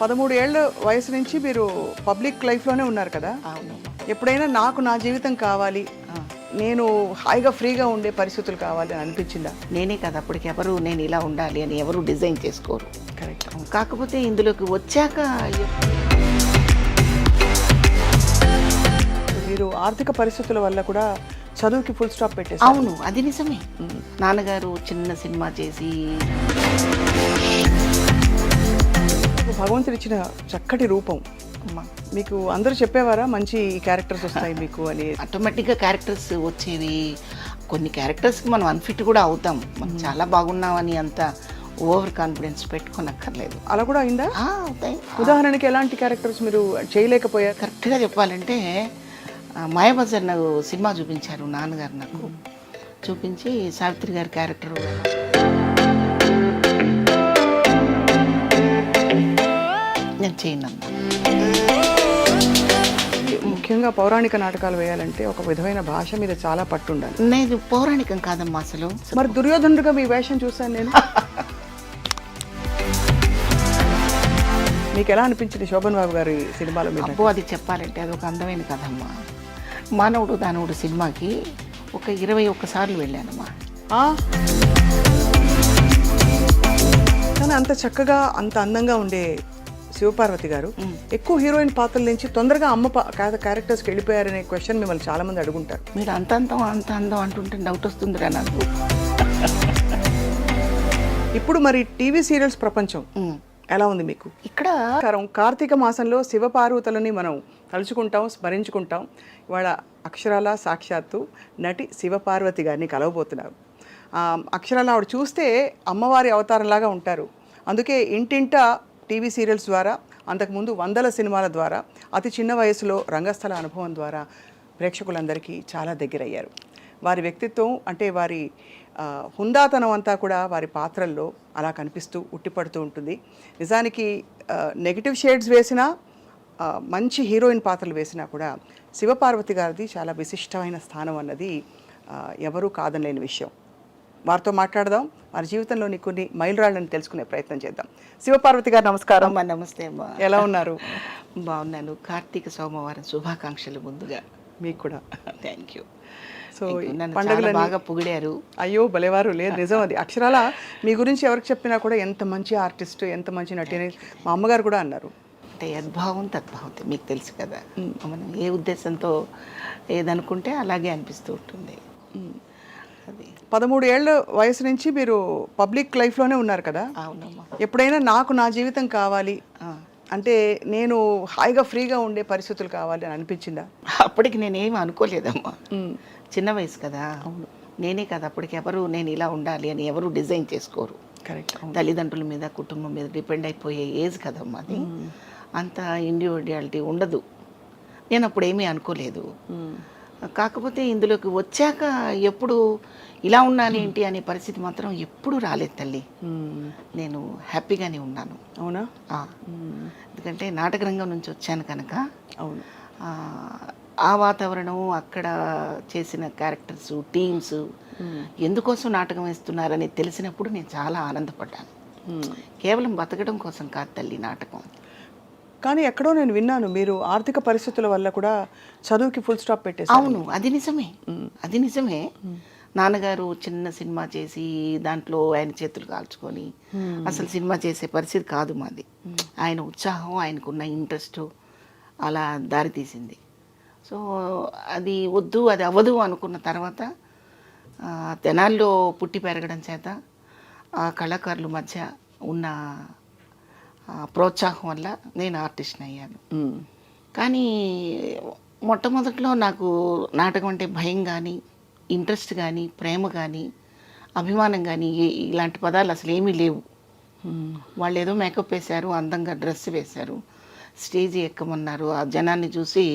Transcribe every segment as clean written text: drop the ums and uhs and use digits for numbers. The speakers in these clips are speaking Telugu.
13 ఏళ్ల వయసు నుంచి మీరు పబ్లిక్ లైఫ్లోనే ఉన్నారు కదా. అవును. ఎప్పుడైనా నాకు నా జీవితం కావాలి, నేను హాయిగా ఫ్రీగా ఉండే పరిస్థితులు కావాలి అని అనిపించిందా? నేనే కదా అప్పటికి ఎవరు నేను ఇలా ఉండాలి అని ఎవరు డిజైన్ చేసుకోరు. కరెక్ట్. కాకపోతే ఇందులోకి వచ్చాక మీరు ఆర్థిక పరిస్థితుల వల్ల కూడా చదువుకి ఫుల్ స్టాప్ పెట్టేసి. అవును, అది నిజమే. నాన్నగారు చిన్న సినిమా చేసి భగవంతుడు ఇచ్చిన చక్కటి రూపం. మీకు అందరూ చెప్పేవారా మంచి క్యారెక్టర్స్ వస్తాయి మీకు అని? ఆటోమేటిక్గా క్యారెక్టర్స్ వచ్చేవి. కొన్ని క్యారెక్టర్స్కి మనం అన్ఫిట్ కూడా అవుతాం. మనం చాలా బాగున్నామని అంత ఓవర్ కాన్ఫిడెన్స్ పెట్టుకోనక్కర్లేదు. అలా కూడా అయిందా? అవుతాయి. ఉదాహరణకి ఎలాంటి క్యారెక్టర్స్ మీరు చేయలేకపోయారు? కరెక్ట్గా చెప్పాలంటే మాయాబజార్ నాకు సినిమా చూపించారు నాన్నగారు. నాకు చూపించి సావిత్రి గారి క్యారెక్టర్ నేను చేయను. ముఖ్యంగా పౌరాణిక నాటకాలు వేయాలంటే ఒక విధమైన భాష మీద చాలా పట్టు ఉండాలి. నేను పౌరాణికం కాదమ్మా అసలు. మరి దుర్యోధనుడిగా మీ వేషం చూశాను నేను. మీకు ఎలా అనిపించింది శోభన్ బాబు గారి సినిమాలో? మీరు అబ్బో, అది చెప్పాలంటే అది ఒక అందమైన కథమ్మా. మానవుడు దానవుడు సినిమాకి ఒక 21 సార్లు వెళ్ళానమ్మా. కానీ అంత చక్కగా అంత అందంగా ఉండే శివపార్వతి గారు ఎక్కువ హీరోయిన్ పాత్రల నుంచి తొందరగా అమ్మ క్యారెక్టర్స్కి వెళ్ళిపోయారనే క్వశ్చన్ మిమ్మల్ని చాలా మంది అడుగుంటారు. మీరు అంత అందం అంటుంటే డౌట్ వస్తుందిరా నాకు. ఇప్పుడు మరి టీవీ సీరియల్స్ ప్రపంచం ఎలా ఉంది మీకు? ఇక్కడ కార్తీక మాసంలో శివపార్వతులని మనం తలుచుకుంటాం, స్మరించుకుంటాం. ఇవాళ అక్షరాల సాక్షాత్తు నటి శివపార్వతి గారిని కలవబోతున్నారు. అక్షరాల ఆవిడ చూస్తే అమ్మవారి అవతారంలాగా ఉంటారు. అందుకే ఇంటింట టీవీ సీరియల్స్ ద్వారా, అంతకుముందు వందల సినిమాల ద్వారా, అతి చిన్న వయసులో రంగస్థల అనుభవం ద్వారా ప్రేక్షకులందరికీ చాలా దగ్గరయ్యారు. వారి వ్యక్తిత్వం అంటే వారి హుందాతనం అంతా కూడా వారి పాత్రల్లో అలా కనిపిస్తూ ఉట్టిపడుతూ ఉంటుంది. నిజానికి నెగిటివ్ షేడ్స్ వేసినా, మంచి హీరోయిన్ పాత్రలు వేసినా కూడా శివపార్వతి గారిది చాలా విశిష్టమైన స్థానం అన్నది ఎవరూ కాదనలేని విషయం. వారితో మాట్లాడదాం, వారి జీవితంలోని కొన్ని మైలురాళ్ళని తెలుసుకునే ప్రయత్నం చేద్దాం. శివపార్వతి గారు నమస్కారం. అమ్మా నమస్తే అమ్మా. ఎలా ఉన్నారు? బాగున్నాను. కార్తీక సోమవారం శుభాకాంక్షలు ముందుగా. మీకు కూడా. Thank you. సో పండుగలు బాగా పొగిడారు. అయ్యో భలేవారు. లేదు, నిజం అది. అక్షరాల మీ గురించి ఎవరికి చెప్పినా కూడా ఎంత మంచి ఆర్టిస్ట్, ఎంత మంచి నటి అని మా అమ్మగారు కూడా అన్నారు. అంటే యద్భావం తద్భావం మీకు తెలుసు కదా. మనం ఏ ఉద్దేశంతో ఏదనుకుంటే అలాగే అనిపిస్తూ ఉంటుంది. అది 13 ఏళ్ల వయసు నుంచి మీరు పబ్లిక్ లైఫ్లోనే ఉన్నారు కదా. అవునమ్మా. ఎప్పుడైనా నాకు నా జీవితం కావాలి అంటే నేను హాయిగా ఫ్రీగా ఉండే పరిస్థితులు కావాలి అని అనిపించిందా? అప్పటికి నేనేమి అనుకోలేదమ్మా. చిన్న వయసు కదా. నేనే కదా అప్పటికి ఎవరు నేను ఇలా ఉండాలి అని ఎవరు డిజైన్ చేసుకోరు. కరెక్ట్. తల్లిదండ్రుల మీద కుటుంబం మీద డిపెండ్ అయిపోయే ఏజ్ కదమ్మా అది. అంత ఇండివిడ్యువాలిటీ ఉండదు. నేను అప్పుడు ఏమీ అనుకోలేదు. కాకపోతే ఇందులోకి వచ్చాక ఎప్పుడు ఇలా ఉండాలి ఏంటి అనే పరిస్థితి మాత్రం ఎప్పుడు రాలేదు తల్లి. నేను హ్యాపీగానే ఉన్నాను. అవునా? ఎందుకంటే నాటక రంగం నుంచి వచ్చాను కనుక. అవును. ఆ వాతావరణం, అక్కడ చేసిన క్యారెక్టర్స్, టీమ్స్ ఎందుకోసం నాటకం వేస్తున్నారని తెలిసినప్పుడు నేను చాలా ఆనందపడ్డాను. కేవలం బతకడం కోసం కాదు తల్లి నాటకం. కానీ ఎక్కడో నేను విన్నాను మీరు ఆర్థిక పరిస్థితుల వల్ల కూడా చదువుకి ఫుల్ స్టాప్ పెట్టేసి. అవును, అది నిజమే. అది నిజమే. నాన్నగారు చిన్న సినిమా చేసి దాంట్లో ఆయన చేతులు కాల్చుకొని అసలు సినిమా చేసే పరిస్థితి కాదు మాది. ఆయన ఉత్సాహం, ఆయనకున్న ఇంట్రెస్ట్ అలా దారితీసింది. సో అది వద్దు, అది అవ్వదు అనుకున్న తర్వాత తెనాల్లో పుట్టి పెరగడం చేత ఆ కళాకారుల మధ్య ఉన్న ప్రోత్సాహం వల్ల నేను ఆర్టిస్ట్ని అయ్యాను. కానీ మొట్టమొదట్లో నాకు నాటకం అంటే భయం కానీ, ఇంట్రెస్ట్ కానీ, ప్రేమ కానీ, అభిమానం కానీ ఇలాంటి పదాలు అసలు ఏమీ లేవు. వాళ్ళు ఏదో మేకప్ వేశారు, అందంగా డ్రెస్ వేశారు, స్టేజ్ ఎక్కమన్నారు. ఆ జనాన్ని చూసి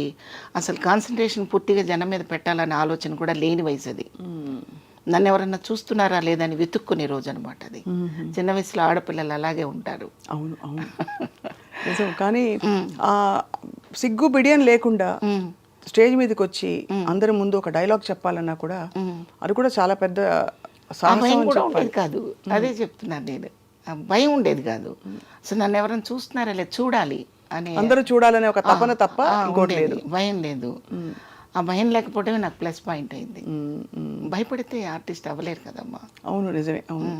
అసలు కాన్సన్ట్రేషన్ పూర్తిగా జనం మీద పెట్టాలనే ఆలోచన కూడా లేని వయసు అది. నన్ను ఎవరన్నా చూస్తున్నారా లేదని వెతుక్కునే రోజు అనమాట అది. చిన్న వయసులో ఆడపిల్లలు అలాగే ఉంటారు. అవును అవును నిజం. కానీ సిగ్గు బిడియం లేకుండా స్టేజ్ మీదకి వచ్చి అందరి ముందు ఒక డైలాగ్ చెప్పాలన్నా కూడా అది కూడా చాలా పెద్ద సాహసం కాదు. అదే చెప్తున్నాను నేను. భయం ఉండేది కాదు. అసలు నన్ను ఎవరైనా చూస్తున్నారా లేదు చూడాలి అనే అందరూ చూడాలనే ఒక తపన తప్ప ఇంకోటి ఉండేది. లేదు. భయం లేదు. ఆ భయం లేకపోవడమే నాకు ప్లస్ పాయింట్ అయింది. భయపడితే ఆర్టిస్ట్ అవ్వలేరు కదమ్మా. అవును, నిజమే. అవును.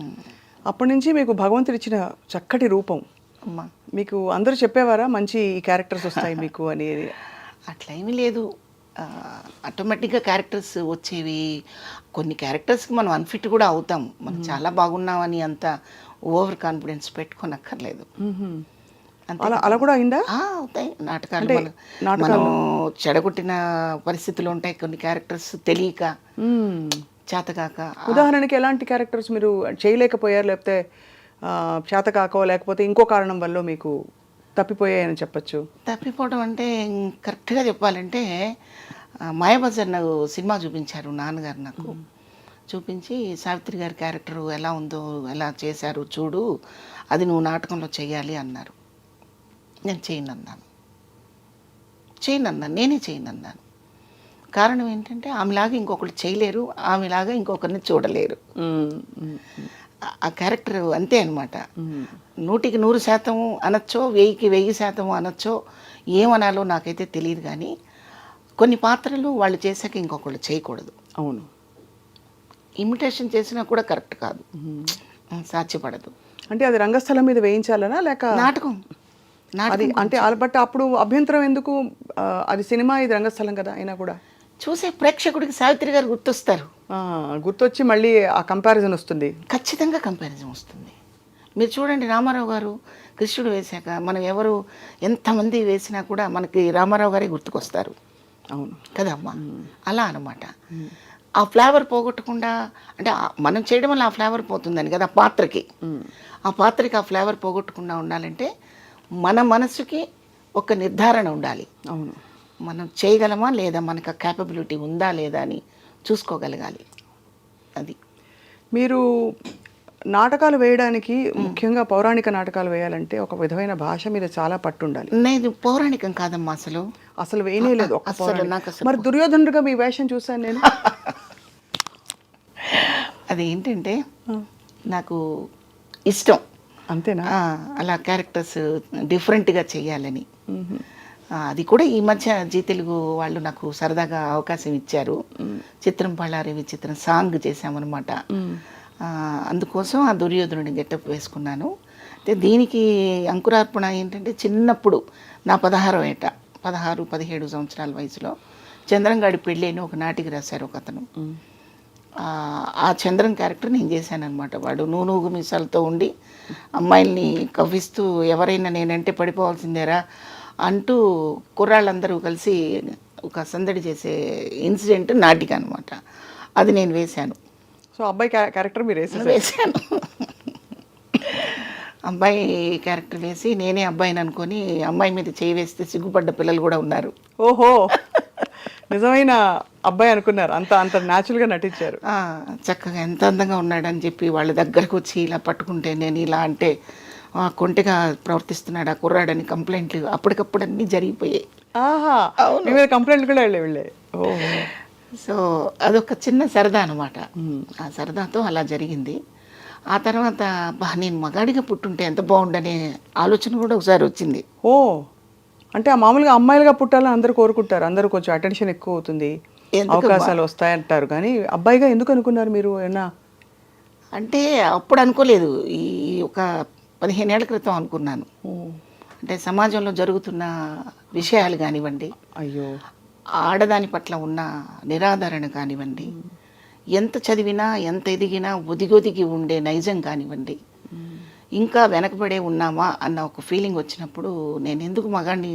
అప్పటి నుంచి మీకు భగవంతుడు ఇచ్చిన చక్కటి రూపం. అమ్మా మీకు అందరూ చెప్పేవారా మంచి క్యారెక్టర్స్ వస్తాయి మీకు అని? అట్లా ఏమీ లేదు. ఆటోమేటిక్గా క్యారెక్టర్స్ వచ్చేవి. కొన్ని క్యారెక్టర్స్కి మనం అన్ఫిట్ కూడా అవుతాం. మనం చాలా బాగున్నామని అంత ఓవర్ కాన్ఫిడెన్స్ పెట్టుకోనక్కర్లేదు. అలా అలా కూడా అయిందా? అవుతాయి నాటకాలు. మనం చెడగొట్టిన పరిస్థితులు ఉంటాయి. కొన్ని క్యారెక్టర్స్ తెలియక చేతకాక. ఉదాహరణకి ఎలాంటి క్యారెక్టర్స్ మీరు చేయలేకపోయారు, లేకపోతే చేతకాకో లేకపోతే ఇంకో కారణం వల్ల మీకు తప్పిపోయాయని చెప్పచ్చు? తప్పిపోవడం అంటే కరెక్ట్గా చెప్పాలంటే మాయాబజార్ నాకు సినిమా చూపించారు నాన్నగారు. నాకు చూపించి సావిత్రి గారి క్యారెక్టర్ ఎలా ఉందో ఎలా చేశారు చూడు, అది నువ్వు నాటకంలో చెయ్యాలి అన్నారు. నేను చేయనన్నాను. నేనే చేయనన్నాను. కారణం ఏంటంటే ఆమెలాగా ఇంకొకరు చేయలేరు, ఆమెలాగా ఇంకొకరిని చూడలేరు. ఆ క్యారెక్టర్ అంతే అనమాట. 100కి 100% అనొచ్చో, 1000కి 1000% అనొచ్చో, ఏమనాలో నాకైతే తెలియదు. కానీ కొన్ని పాత్రలు వాళ్ళు చేశాక ఇంకొకళ్ళు చేయకూడదు. అవును. ఇమిటేషన్ చేసినా కూడా కరెక్ట్ కాదు, సాధ్యపడదు. అంటే అది రంగస్థలం మీద వేయించాలనా లేక నాటకం? అది అంటే బట్ అప్పుడు అభ్యంతరం ఎందుకు? అది సినిమా, ఇది రంగస్థలం కదా. అయినా కూడా చూసే ప్రేక్షకుడికి సావిత్రి గారు గుర్తొస్తారు. గుర్తొచ్చి మళ్ళీ ఆ కంపారిజన్ వస్తుంది. ఖచ్చితంగా కంపారిజన్ వస్తుంది. మీరు చూడండి, రామారావు గారు కృష్ణుడు వేశాక మనం ఎవరు ఎంతమంది వేసినా కూడా మనకి రామారావు గారే గుర్తుకొస్తారు. అవును కదమ్మా. అలా అనమాట. ఆ ఫ్లేవర్ పోగొట్టకుండా, అంటే మనం చేయడం వల్ల ఆ ఫ్లేవర్ పోతుందని కదా పాత్రకి. ఆ పాత్రకి ఆ ఫ్లేవర్ పోగొట్టకుండా ఉండాలంటే మన మనసుకి ఒక నిర్ధారణ ఉండాలి. అవును. మనం చేయగలమా లేదా, మనకు ఆ క్యాపబిలిటీ ఉందా లేదా అని చూసుకోగలగాలి. అది మీరు నాటకాలు వేయడానికి, ముఖ్యంగా పౌరాణిక నాటకాలు వేయాలంటే ఒక విధమైన భాష మీద చాలా పట్టు ఉండాలి. నేను పౌరాణికం కాదమ్మా, అసలు వేయలేదు. మరి దుర్యోధనుడిగా మీ వేషం చూసాను నేను. అది ఏంటంటే నాకు ఇష్టం. అంతేనా? అలా క్యారెక్టర్స్ డిఫరెంట్గా చేయాలని. అది కూడా ఈ మధ్య జీ తెలుగు వాళ్ళు నాకు సరదాగా అవకాశం ఇచ్చారు. చిత్రం పళ్ళారి విచిత్రం సాంగ్ చేశామన్నమాట. అందుకోసం ఆ దుర్యోధనుడి గెటప్ వేసుకున్నాను. అయితే దీనికి అంకురార్పణ ఏంటంటే, చిన్నప్పుడు నా 16-17 సంవత్సరాల వయసులో చంద్రంగాడి పెళ్ళి అని ఒక నాటికి రాశారు ఒక అతను. ఆ చంద్రన్ క్యారెక్టర్ నేను చేశానమాట. వాడు నూనూగు మీసాలతో ఉండి అమ్మాయిల్ని కవ్విస్తూ ఎవరైనా నేనంటే పడిపోవాల్సిందేరా అంటూ కుర్రాళ్ళందరూ కలిసి ఒక సందడి చేసే ఇన్సిడెంట్ నాటిక అనమాట. అది నేను వేశాను. సో అబ్బాయి క్యారెక్టర్ మీరు వేశాను. అబ్బాయి క్యారెక్టర్ వేసి నేనే అబ్బాయిని అనుకొని అమ్మాయి మీద చేయి వేస్తే సిగ్గుపడ్డ పిల్లలు కూడా ఉన్నారు. ఓహో, నిజమైన అబ్బాయి అనుకున్నారు. అంత న్యాచురల్గా నటించారు. చక్కగా ఎంత అందంగా ఉన్నాడని చెప్పి వాళ్ళ దగ్గరకు వచ్చి ఇలా పట్టుకుంటే, నేను ఇలా అంటే కొంటెగా ప్రవర్తిస్తున్నాడు ఆ కుర్రాడని కంప్లైంట్లు అప్పటికప్పుడు అన్నీ జరిగిపోయాయి. కంప్లైంట్ కూడా వెళ్ళే. సో అదొక చిన్న సరదా అనమాట. ఆ సరదాతో అలా జరిగింది. ఆ తర్వాత నేను మగాడిగా పుట్టుంటే ఎంత బాగుండనే ఆలోచన కూడా ఒకసారి వచ్చింది. అంటే మామూలుగా అమ్మాయిలుగా పుట్టాలని అందరూ కోరుకుంటారు. అందరూ కొంచెం అటెన్షన్ ఎక్కువ అవుతుంది, అవకాశాలు వస్తాయంటారు. కానీ అబ్బాయిగా ఎందుకు అనుకున్నారు మీరు? ఏమన్నా అంటే అప్పుడు అనుకోలేదు. ఈ ఒక 15 ఏళ్ల క్రితం అనుకున్నాను. అంటే సమాజంలో జరుగుతున్న విషయాలు కానివ్వండి, అయ్యో ఆడదాని పట్ల ఉన్న నిరాదరణ కానివ్వండి, ఎంత చదివినా ఎంత ఎదిగినా ఒదిగొదిగి ఉండే నైజం కానివ్వండి, ఇంకా వెనకబడే ఉన్నామా అన్న ఒక ఫీలింగ్ వచ్చినప్పుడు, నేను ఎందుకు మగాడిని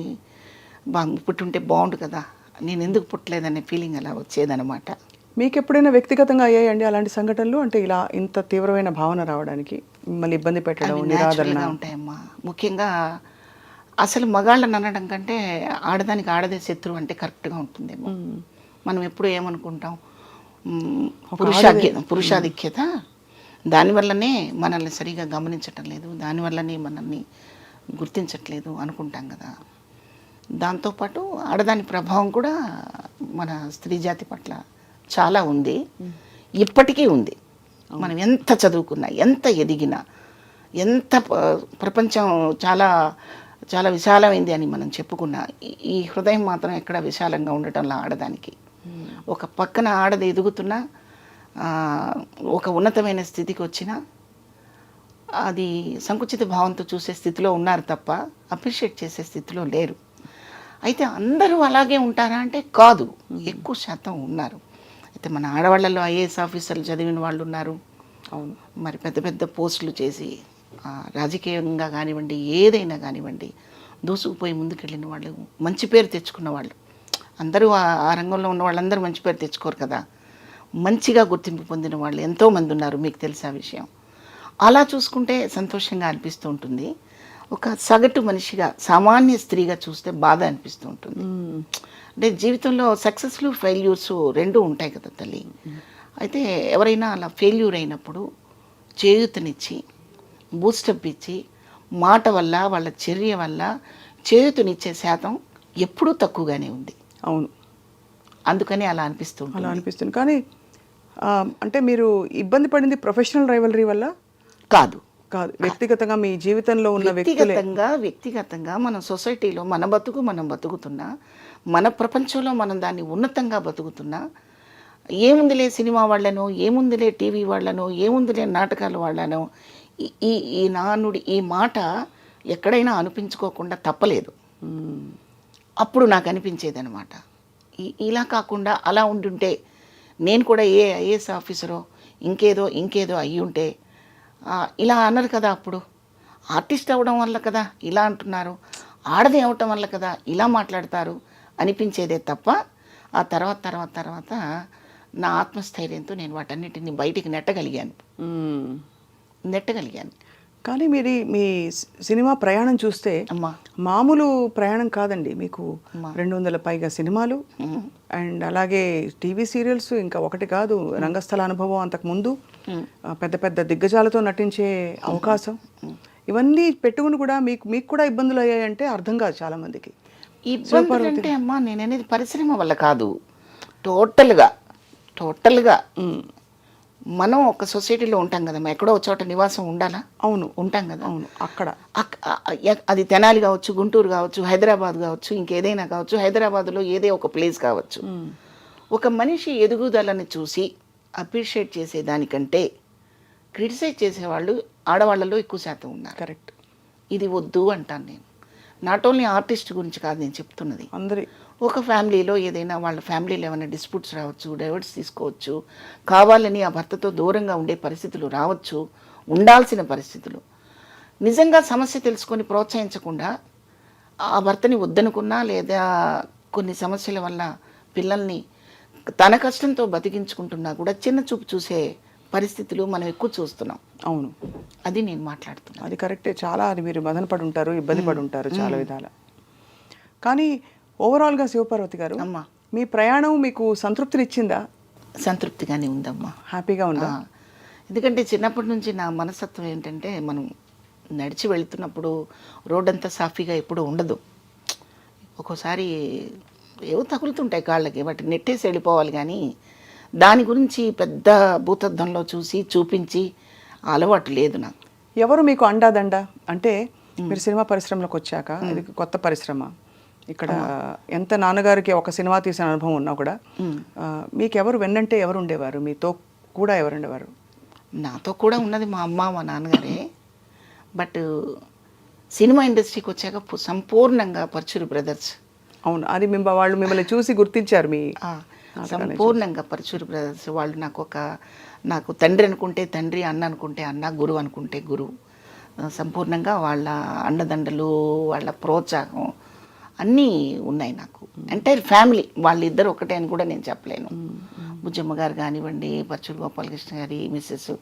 పుట్టుంటే బాగుండు కదా, నేను ఎందుకు పుట్టలేదనే ఫీలింగ్ అలా వచ్చేదనమాట. మీకు ఎప్పుడైనా వ్యక్తిగతంగా అయ్యాయండి అలాంటి సంఘటనలు? అంటే ఇలా ఇంత తీవ్రమైన భావన రావడానికి మిమ్మల్ని ఇబ్బంది పెట్టడం, నిరాదరణ ఉంటాయమ్మా. ముఖ్యంగా అసలు మగాళ్ళని అనడం కంటే ఆడదానికి ఆడదే శత్రువు అంటే కరెక్ట్గా ఉంటుందేమో. మనం ఎప్పుడు ఏమనుకుంటాం, పురుషాధిక్యత, దానివల్లనే మనల్ని సరిగా గమనించటం లేదు, దానివల్లనే మనల్ని గుర్తించట్లేదు అనుకుంటాం కదా. దాంతోపాటు ఆడదాని ప్రభావం కూడా మన స్త్రీ జాతి పట్ల చాలా ఉంది, ఇప్పటికీ ఉంది. మనం ఎంత చదువుకున్నా, ఎంత ఎదిగినా, ఎంత ప్రపంచం చాలా చాలా విశాలమైంది అని మనం చెప్పుకున్నా, ఈ హృదయం మాత్రం ఎక్కడ విశాలంగా ఉండటంలో ఆడదానికి. ఒక పక్కన ఆడది ఎదుగుతున్నా, ఒక ఉన్నతమైన స్థితికి వచ్చినా అది సంకుచిత భావంతో చూసే స్థితిలో ఉన్నారు తప్ప అప్రిషియేట్ చేసే స్థితిలో లేరు. అయితే అందరూ అలాగే ఉంటారా అంటే కాదు, ఎక్కువ శాతం ఉన్నారు. అయితే మన ఆడవాళ్ళలో ఐఏఎస్ ఆఫీసర్లు చదివిన వాళ్ళు ఉన్నారు. అవును. మరి పెద్ద పెద్ద పోస్టులు చేసి రాజకీయంగా కానివ్వండి, ఏదైనా కానివ్వండి దూసుకుపోయి ముందుకెళ్ళిన వాళ్ళు, మంచి పేరు తెచ్చుకున్న వాళ్ళు. అందరూ ఆ రంగంలో ఉన్న వాళ్ళందరూ మంచి పేరు తెచ్చుకోరు కదా. మంచిగా గుర్తింపు పొందిన వాళ్ళు ఎంతోమంది ఉన్నారు, మీకు తెలిసే విషయం. అలా చూసుకుంటే సంతోషంగా అనిపిస్తూ ఉంటుంది. ఒక సగటు మనిషిగా, సామాన్య స్త్రీగా చూస్తే బాధ అనిపిస్తూ ఉంటుంది. అంటే జీవితంలో సక్సెస్లు ఫెయిల్యూర్స్ రెండూ ఉంటాయి కదా తల్లి. అయితే ఎవరైనా అలా ఫెయిల్యూర్ అయినప్పుడు చేయూతనిచ్చి, బూస్టప్ ఇచ్చి, మాట వల్ల, వాళ్ళ చర్య వల్ల చేయూతనిచ్చే శాతం ఎప్పుడూ తక్కువగానే ఉంది. అవును. అందుకని అలా అనిపిస్తుంది. అలా అనిపిస్తుంది. కానీ అంటే మీరు ఇబ్బంది పడింది ప్రొఫెషనల్ రైవలరీ వల్ల కాదు, కాదు, వ్యక్తిగతంగా మీ జీవితంలో ఉన్న వ్యక్తిగతంగా మన సొసైటీలో మన బతుకు మనం బతుకుతున్నా, మన ప్రపంచంలో మనం దాన్ని ఉన్నతంగా బతుకుతున్నా, ఏముందిలే సినిమా వాళ్ళనో, ఏముందిలే టీవీ వాళ్ళనో, ఏముందిలే నాటకాల వాళ్ళనో, ఈ ఈ నానుడి ఈ మాట ఎక్కడైనా అనిపించుకోకుండా తప్పలేదు. అప్పుడు నాకు అనిపించేది అనమాట, ఇలా కాకుండా అలా ఉండుంటే నేను కూడా ఐఏఎస్ ఆఫీసరో ఇంకేదో అయ్యి ఉంటే ఇలా అన్నారు కదా. అప్పుడు ఆర్టిస్ట్ అవ్వడం వల్ల కదా ఇలా అంటున్నారు, ఆడది అవ్వటం వల్ల కదా ఇలా మాట్లాడతారు అనిపించేదే తప్ప, ఆ తర్వాత నా ఆత్మస్థైర్యంతో నేను వాటన్నిటిని బయటికి నెట్టగలిగాను. కానీ మీరు మీ సినిమా ప్రయాణం చూస్తే మామూలు ప్రయాణం కాదండి. మీకు 200 పైగా సినిమాలు, అండ్ అలాగే టీవీ సీరియల్స్, ఇంకా ఒకటి కాదు, రంగస్థల అనుభవం అంతకుముందు, పెద్ద పెద్ద దిగ్గజాలతో నటించే అవకాశం, ఇవన్నీ పెట్టుకుని కూడా మీకు కూడా ఇబ్బందులు అయ్యాయంటే అర్థం కాదు చాలా మందికి. ఇబ్బందులు అంటే అమ్మా నేను అనేది పరిశ్రమ వల్ల కాదు, టోటల్గా మనం ఒక సొసైటీలో ఉంటాం కదమ్మా, ఎక్కడో ఒక చోట నివాసం ఉండాలా? అవును, ఉంటాం కదా. అవును. అక్కడ అది తెనాలి కావచ్చు, గుంటూరు కావచ్చు, హైదరాబాద్ కావచ్చు, ఇంకేదైనా కావచ్చు, హైదరాబాద్లో ఏదే ఒక ప్లేస్ కావచ్చు. ఒక మనిషి ఎదుగుదలని చూసి అప్రిషియేట్ చేసేదానికంటే క్రిటిసైజ్ చేసేవాళ్ళు ఆడవాళ్ళలో ఎక్కువ శాతం ఉన్నారు. కరెక్ట్. ఇది వద్దు అంటాను నేను. నాట్ ఓన్లీ ఆర్టిస్ట్ గురించి కాదు నేను చెప్తున్నది, అందరి ఒక ఫ్యామిలీలో ఏదైనా వాళ్ళ ఫ్యామిలీలో ఏమైనా డిస్ప్యూట్స్ రావచ్చు, డైవర్స్ తీసుకోవచ్చు, కావాలని ఆ భర్తతో దూరంగా ఉండే పరిస్థితులు రావచ్చు, ఉండాల్సిన పరిస్థితులు. నిజంగా సమస్య తెలుసుకొని ప్రోత్సహించకుండా ఆ భర్తని వద్దనుకున్నా, లేదా కొన్ని సమస్యల వల్ల పిల్లల్ని తన కష్టంతో బతికించుకుంటున్నా కూడా చిన్న చూపు చూసే పరిస్థితులు మనం ఎక్కువ చూస్తున్నాం. అవును, అది నేను మాట్లాడుతున్నాను. అది కరెక్టే. చాలా అది మీరు మదన పడి ఉంటారు, ఇబ్బంది పడి ఉంటారు చాలా విధాల. కానీ ఓవరాల్గా శివపార్వతి గారు, అమ్మా, మీ ప్రయాణం మీకు సంతృప్తినిచ్చిందా? సంతృప్తిగానే ఉందమ్మా, హ్యాపీగా ఉందా? ఎందుకంటే చిన్నప్పటి నుంచి నా మనస్తత్వం ఏంటంటే, మనం నడిచి వెళుతున్నప్పుడు రోడ్డంతా సాఫీగా ఎప్పుడూ ఉండదు. ఒక్కోసారి ఏవో తగులుతుంటాయి కాళ్ళకి, వాటి నెట్టేసి వెళ్ళిపోవాలి. కానీ దాని గురించి పెద్ద భూతద్దంలో చూపించి అలవాటు లేదు నాకు. ఎవరు మీకు అండాదండ అంటే, మీరు సినిమా పరిశ్రమలోకి వచ్చాక, ఇది కొత్త పరిశ్రమ, ఇక్కడ ఎంత నాన్నగారికి ఒక సినిమా తీసిన అనుభవం ఉన్నా కూడా మీకు ఎవరు వెన్నంటే ఎవరు ఉండేవారు? మీతో కూడా ఎవరు ఉండేవారు? నాతో కూడా ఉన్నది మా అమ్మ, మా నాన్నగారే. బట్ సినిమా ఇండస్ట్రీకి వచ్చాక సంపూర్ణంగా పరుచూరి బ్రదర్స్. అవును, అది వాళ్ళు మిమ్మల్ని చూసి గుర్తించారు. మీ సంపూర్ణంగా పరుచూరి బ్రదర్స్ వాళ్ళు నాకు తండ్రి అనుకుంటే తండ్రి, అన్న అనుకుంటే అన్న, గురువు అనుకుంటే గురువు. సంపూర్ణంగా వాళ్ళ అండదండలు, వాళ్ళ ప్రోత్సాహం అన్నీ ఉన్నాయి నాకు. ఎంటైర్ ఫ్యామిలీ వాళ్ళిద్దరు ఒకటే అని కూడా నేను చెప్పలేను. బుజ్జమ్మ గారు కానివ్వండి, పరుచూరి గోపాలకృష్ణ గారి మిస్సెస్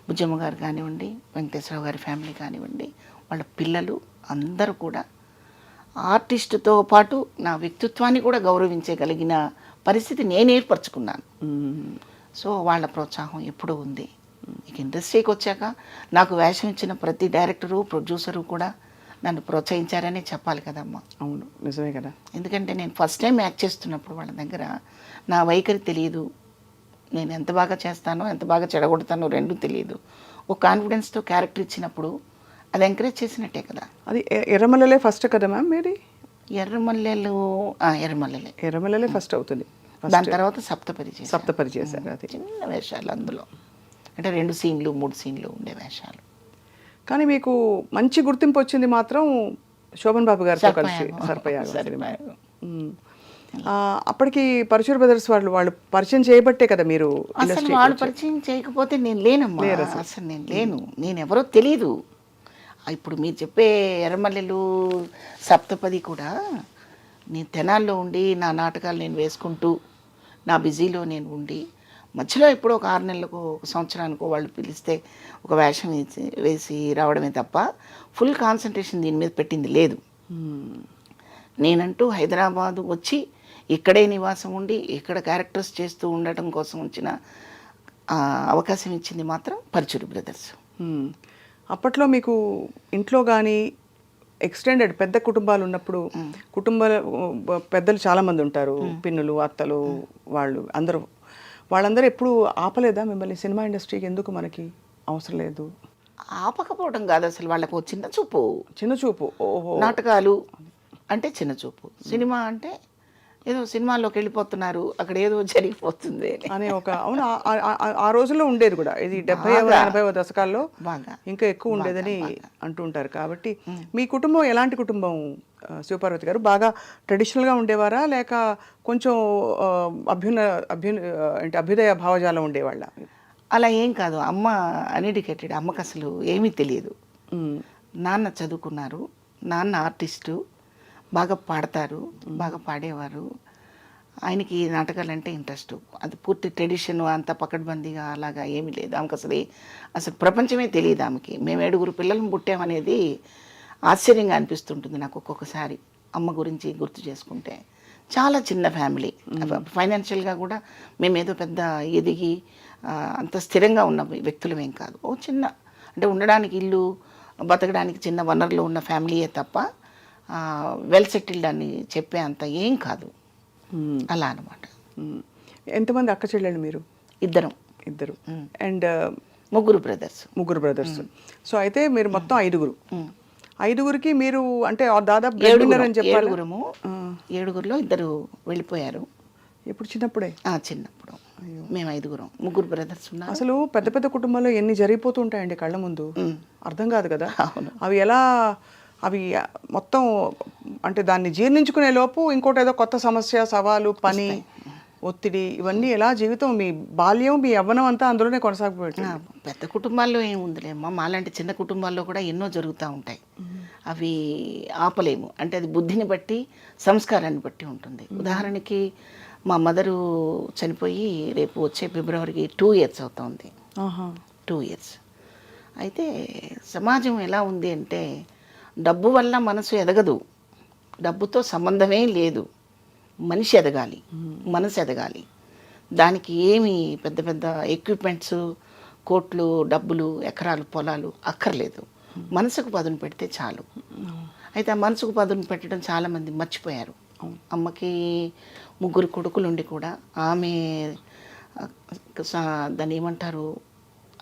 బుజ్జమ్మ గారు కానివ్వండి, వెంకటేశ్వరరావు గారి ఫ్యామిలీ కానివ్వండి, వాళ్ళ పిల్లలు అందరూ కూడా ఆర్టిస్టుతో పాటు నా వ్యక్తిత్వాన్ని కూడా గౌరవించగలిగిన పరిస్థితి నేను ఏర్పరచుకున్నాను. సో వాళ్ళ ప్రోత్సాహం ఎప్పుడూ ఉంది. ఇక ఇండస్ట్రీకి వచ్చాక నాకు వేషం ఇచ్చిన ప్రతి డైరెక్టరు, ప్రొడ్యూసరు కూడా నన్ను ప్రోత్సహించారనే చెప్పాలి కదమ్మా. అవును, నిజమే కదా. ఎందుకంటే నేను ఫస్ట్ టైం యాక్ట్ చేస్తున్నప్పుడు వాళ్ళ దగ్గర నా వైఖరి తెలియదు, నేను ఎంత బాగా చేస్తానో ఎంత బాగా చెడగొడతానో రెండూ తెలియదు. ఒక కాన్ఫిడెన్స్తో క్యారెక్టర్ ఇచ్చినప్పుడు అది ఎంకరేజ్ చేసినట్టే కదా. అది ఎర్రమల్లెలే ఫస్ట్ కదా మ్యామ్ మీది? ఎర్రమల్లెలు ఎర్రమల్లెలే. ఎర్రమల్లెలే ఫస్ట్ అవుతుంది. దాని తర్వాత సప్తపది చేశాను. సప్తపరి చేశారు. అది చిన్న వేషాలు అందులో, అంటే 2 సీన్లు 3 సీన్లు ఉండే వేషాలు. కానీ మీకు మంచి గుర్తింపు వచ్చింది మాత్రం శోభన్ బాబు గారితో కలిసి సర్పయాగం సినిమా. అప్పటికి పరశుర బ్రదర్స్ వాళ్ళు పరిచయం చేయబట్టే కదా మీరు అసలు వాళ్ళు పరిచయం చేయకపోతే నేను లేనమ్మా. అసలు నేను లేను, నేను ఎవరో తెలీదు. ఇప్పుడు మీరు చెప్పే ఎర్రమల్లెలు సప్తపది కూడా నేను తెనాల్లో ఉండి నా నాటకాలు నేను వేసుకుంటూ నా బిజీలో నేను ఉండి మధ్యలో ఎప్పుడో ఒక 6 నెలలకు 1 సంవత్సరానికో వాళ్ళు పిలిస్తే ఒక వేషం వేసి రావడమే తప్ప ఫుల్ కాన్సన్ట్రేషన్ దీని మీద పెట్టింది లేదు. నేనంటూ హైదరాబాదు వచ్చి ఇక్కడే నివాసం ఉండి ఇక్కడ క్యారెక్టర్స్ చేస్తూ ఉండటం కోసం వచ్చిన అవకాశం ఇచ్చింది మాత్రం పరచూరి బ్రదర్స్. అప్పట్లో మీకు ఇంట్లో కానీ ఎక్స్టెండెడ్ పెద్ద కుటుంబాలు ఉన్నప్పుడు పెద్దలు చాలామంది ఉంటారు, పిన్నులు అత్తలు వాళ్ళందరూ ఎప్పుడు ఆపలేదా మిమ్మల్ని సినిమా ఇండస్ట్రీకి ఎందుకు మనకి అవసరం లేదు? ఆపకపోవడం కాదు, అసలు వాళ్ళకు చిన్న చూపు. ఓహో. నాటకాలు అంటే చిన్న చూపు, సినిమా అంటే ఏదో సినిమాల్లోకి వెళ్ళిపోతున్నారు, అక్కడ ఏదో జరిగిపోతుంది అనే ఒక అవును ఆ రోజుల్లో ఉండేది కూడా. ఇది 70వ 80వ దశకాల్లో బాగా ఇంకా ఎక్కువ ఉండేదని అంటూ ఉంటారు. కాబట్టి మీ కుటుంబం ఎలాంటి కుటుంబం శివపార్వతి గారు? బాగా ట్రెడిషనల్గా ఉండేవారా లేక కొంచెం అభ్యుదయ భావజాలం ఉండేవాళ్ళ? అలా ఏం కాదు. అమ్మ అన్ఎడ్యుకేటెడ్, అమ్మకు అసలు ఏమీ తెలియదు. నాన్న చదువుకున్నారు, నాన్న ఆర్టిస్టు, బాగా పాడతారు, బాగా పాడేవారు. ఆయనకి నాటకాలు అంటే ఇంట్రెస్ట్. అది పూర్తి ట్రెడిషన్, అంత పకడ్బందీగా అలాగా ఏమీ లేదు. ఆమెకు అసలు ప్రపంచమే తెలియదు ఆమెకి. మేము 7 పిల్లలను పుట్టామనేది ఆశ్చర్యంగా అనిపిస్తుంటుంది నాకు ఒక్కొక్కసారి అమ్మ గురించి గుర్తు చేసుకుంటే. చాలా చిన్న ఫ్యామిలీ, ఫైనాన్షియల్గా కూడా మేమేదో పెద్ద ఎదిగి అంత స్థిరంగా ఉన్న వ్యక్తులమేం కాదు. ఓ చిన్న, అంటే ఉండడానికి ఇల్లు, బతకడానికి చిన్న వనరులు ఉన్న ఫ్యామిలీయే తప్ప వెల్ సెటిల్డ్ అని చెప్పే అంత ఏం కాదు. అలా అనమాట. ఎంతమంది అక్క చెల్లెళ్ళు మీరు? ఇద్దరు. అండ్ ముగ్గురు బ్రదర్స్. సో అయితే మీరు మొత్తం 5గురికి మీరు అంటే దాదాపు 7గురిలో 2 వెళ్ళిపోయారు. ఎప్పుడు? చిన్నప్పుడే? చిన్నప్పుడు. మేము 5, 3 బ్రదర్స్ ఉన్నారు. అసలు పెద్ద పెద్ద కుటుంబాల్లో ఎన్ని జరిగిపోతూ ఉంటాయండి కళ్ళ ముందు, అర్థం కాదు కదా. అవి మొత్తం అంటే దాన్ని జీర్ణించుకునే లోపు ఇంకోటి ఏదో కొత్త సమస్య, సవాలు, పని, ఒత్తిడి, ఇవన్నీ ఎలా జీవితం, మీ బాల్యం, మీ యవ్వనం అంతా అందులోనే కొనసాగిపోయింది. పెద్ద కుటుంబాల్లో ఏముందిలేమ్మా, మాలాంటి చిన్న కుటుంబాల్లో కూడా ఎన్నో జరుగుతూ ఉంటాయి. అవి ఆపలేము. అంటే అది బుద్ధిని బట్టి, సంస్కారాన్ని బట్టి ఉంటుంది. ఉదాహరణకి మా మదరు చనిపోయి రేపు వచ్చే ఫిబ్రవరికి 2 ఇయర్స్ అవుతుంది. 2 ఇయర్స్. అయితే సమాజం ఎలా ఉంది అంటే డబ్బు వల్ల మనసు ఎదగదు, డబ్బుతో సంబంధమే లేదు. మనిషి ఎదగాలి, మనసు ఎదగాలి. దానికి ఏమి పెద్ద పెద్ద ఎక్విప్మెంట్స్, కోట్లు, డబ్బులు, ఎకరాలు, పొలాలు అక్కర్లేదు. మనసుకు పదును పెడితే చాలు. అయితే ఆ మనసుకు పదును పెట్టడం చాలామంది మర్చిపోయారు. అమ్మకి 3 కొడుకులు ఉండి కూడా ఆమె దాన్ని ఏమంటారు,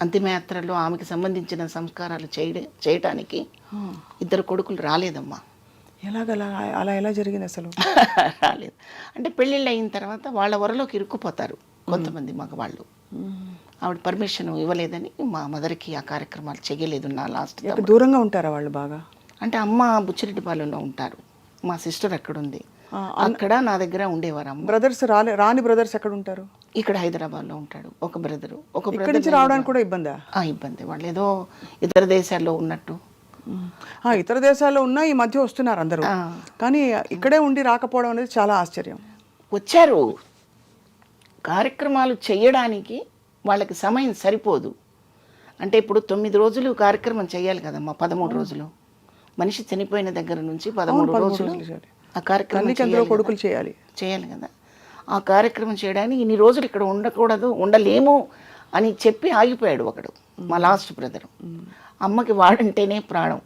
అంతిమయాత్రలో ఆమెకి సంబంధించిన సంస్కారాలు చేయటానికి 2 కొడుకులు రాలేదమ్మా. అలా ఎలా జరిగింది అసలు? రాలేదు. అంటే పెళ్ళిళ్ళు అయిన తర్వాత వాళ్ళ వరలోకి ఇరుక్కుపోతారు కొంతమంది మగవాళ్ళు. ఆవిడ పర్మిషన్ ఇవ్వలేదని మా మదర్కి ఆ కార్యక్రమాలు చేయలేదు. నా లాస్ట్ దూరంగా ఉంటారా వాళ్ళు బాగా? అంటే అమ్మ బుచ్చిరెడ్డిపాలెంలో ఉంటారు, మా సిస్టర్ అక్కడ ఉంది, అక్కడ నా దగ్గర ఉండేవారు. బ్రదర్స్ రాని బ్రదర్స్ ఎక్కడ ఉంటారు? ఇక్కడ హైదరాబాద్లో ఉంటాడు ఒక బ్రదరు. నుంచి రావడానికి కూడా ఇబ్బందా? ఇబ్బంది. వాళ్ళు ఏదో ఇతర దేశాల్లో ఉన్నట్టు. ఇతర దేశాల్లో ఉన్నా ఈ మధ్య వస్తున్నారు అందరూ, కానీ ఇక్కడే ఉండి రాకపోవడం అనేది చాలా ఆశ్చర్యం. వచ్చారు, కార్యక్రమాలు చేయడానికి వాళ్ళకి సమయం సరిపోదు. అంటే ఇప్పుడు 9 రోజులు కార్యక్రమం చేయాలి కదమ్మా, 13 రోజులు. మనిషి చనిపోయిన దగ్గర నుంచి 13 రోజులు ఆ కార్యక్రమం కొడుకులు చేయాలి కదా. ఆ కార్యక్రమం చేయడానికి ఇన్ని రోజులు ఇక్కడ ఉండలేము అని చెప్పి ఆగిపోయాడు ఒకడు, మా లాస్ట్ బ్రదరు. అమ్మకి వాడంటేనే ప్రాణం,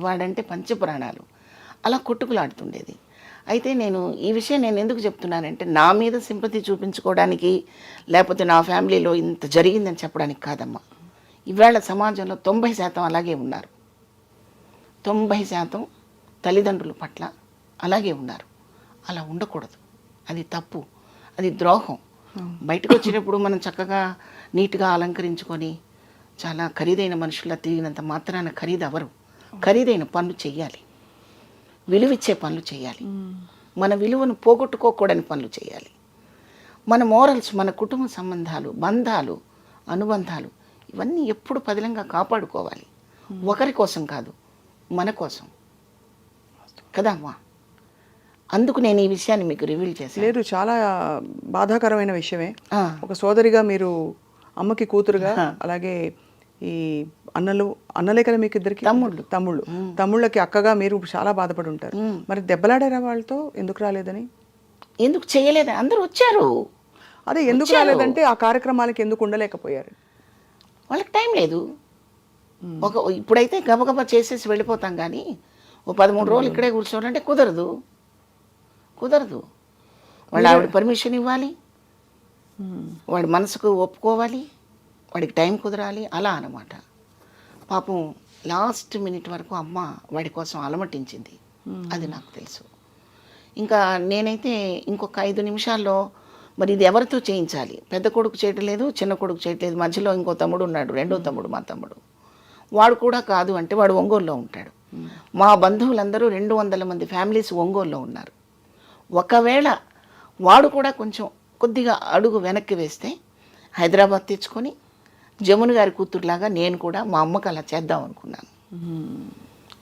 వాడంటే పంచప్రాణాలు. అలా కొట్టుకులాడుతుండేది. అయితే ఈ విషయం నేను ఎందుకు చెప్తున్నానంటే నా మీద సింపతి చూపించుకోవడానికి, లేకపోతే నా ఫ్యామిలీలో ఇంత జరిగిందని చెప్పడానికి కాదమ్మా. ఇవాళ సమాజంలో 90% అలాగే ఉన్నారు. 90% తల్లిదండ్రుల పట్ల అలాగే ఉన్నారు. అలా ఉండకూడదు. అది తప్పు, అది ద్రోహం. బయటకు వచ్చినప్పుడు మనం చక్కగా నీట్గా అలంకరించుకొని చాలా ఖరీదైన మనుషుల తిరిగినంత మాత్రాన ఖరీదు అవరు. ఖరీదైన పనులు చేయాలి, విలువిచ్చే పనులు చేయాలి, మన విలువను పోగొట్టుకోకూడని పనులు చేయాలి. మన మోరల్స్, మన కుటుంబ సంబంధాలు, బంధాలు, అనుబంధాలు ఇవన్నీ ఎప్పుడు పదిలంగా కాపాడుకోవాలి. ఒకరి కోసం కాదు, మన కోసం కదా అమ్మా. అందుకు నేను ఈ విషయాన్ని మీకు రివీల్ చేశాను. లేదు, చాలా బాధాకరమైన విషయమే. ఒక సోదరిగా మీరు, అమ్మకి కూతురుగా, అలాగే ఈ అన్నలే కదా మీకు ఇద్దరికి తమ్ముళ్ళకి అక్కగా మీరు చాలా బాధపడి ఉంటారు. మరి దెబ్బలాడారా వాళ్ళతో? ఎందుకు రాలేదని? ఎందుకు చేయలేదు? అందరూ వచ్చారు. అదే ఎందుకు రాలేదంటే ఆ కార్యక్రమాలకి ఎందుకు ఉండలేకపోయారు? వాళ్ళకి టైం లేదు. ఇప్పుడైతే గబగబా చేసేసి వెళ్ళిపోతాం, కానీ ఓ 13 రోజులు ఇక్కడే కూర్చోవాలంటే కుదరదు. వాళ్ళ ఆవిడ పర్మిషన్ ఇవ్వాలి, వాడి మనసుకు ఒప్పుకోవాలి, వాడికి టైం కుదరాలి, అలా అన్నమాట. పాపం లాస్ట్ మినిట్ వరకు అమ్మ వాడి కోసం అలమటించింది, అది నాకు తెలుసు. ఇంకా నేనైతే ఇంకొక 5 నిమిషాల్లో మరి ఇది ఎవరితో చేయించాలి? పెద్ద కొడుకు చేయట్లేదు, చిన్న కొడుకు చేయట్లేదు, మధ్యలో ఇంకో తమ్ముడు ఉన్నాడు, రెండో తమ్ముడు, మా తమ్ముడు. వాడు కూడా కాదు అంటే వాడు ఒంగోలులో ఉంటాడు. మా బంధువులందరూ 200 మంది ఫ్యామిలీస్ ఒంగోలులో ఉన్నారు. ఒకవేళ వాడు కూడా కొద్దిగా అడుగు వెనక్కి వేస్తే హైదరాబాద్ తెచ్చుకొని జమున గారి కూతురులాగా నేను కూడా మా అమ్మకు అలా చేద్దాం అనుకున్నాను.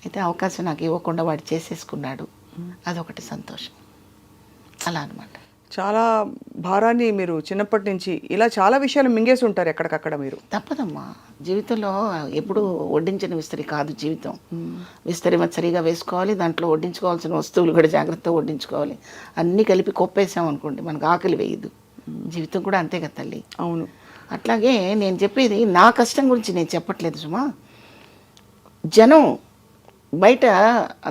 అయితే అవకాశం నాకు ఇవ్వకుండా వాడు చేసేసుకున్నాడు. అదొకటి సంతోషం. అలా అనమాట. చాలా భారాన్ని మీరు చిన్నప్పటి నుంచి ఇలా చాలా విషయాలు మింగేసి ఉంటారు ఎక్కడికక్కడ. మీరు తప్పదమ్మా, జీవితంలో ఎప్పుడు వడ్డించిన విస్తరి కాదు జీవితం. విస్తరి సరిగా వేసుకోవాలి, దాంట్లో వడ్డించుకోవాల్సిన వస్తువులు కూడా జాగ్రత్తగా వడ్డించుకోవాలి. అన్నీ కలిపి కొప్పేసాం అనుకోండి, మనకు ఆకలి వేయదు. జీవితం కూడా అంతే కదా తల్లి. అవును. అట్లాగే నేను చెప్పేది నా కష్టం గురించి నేను చెప్పట్లేదు సుమా. జనం బయట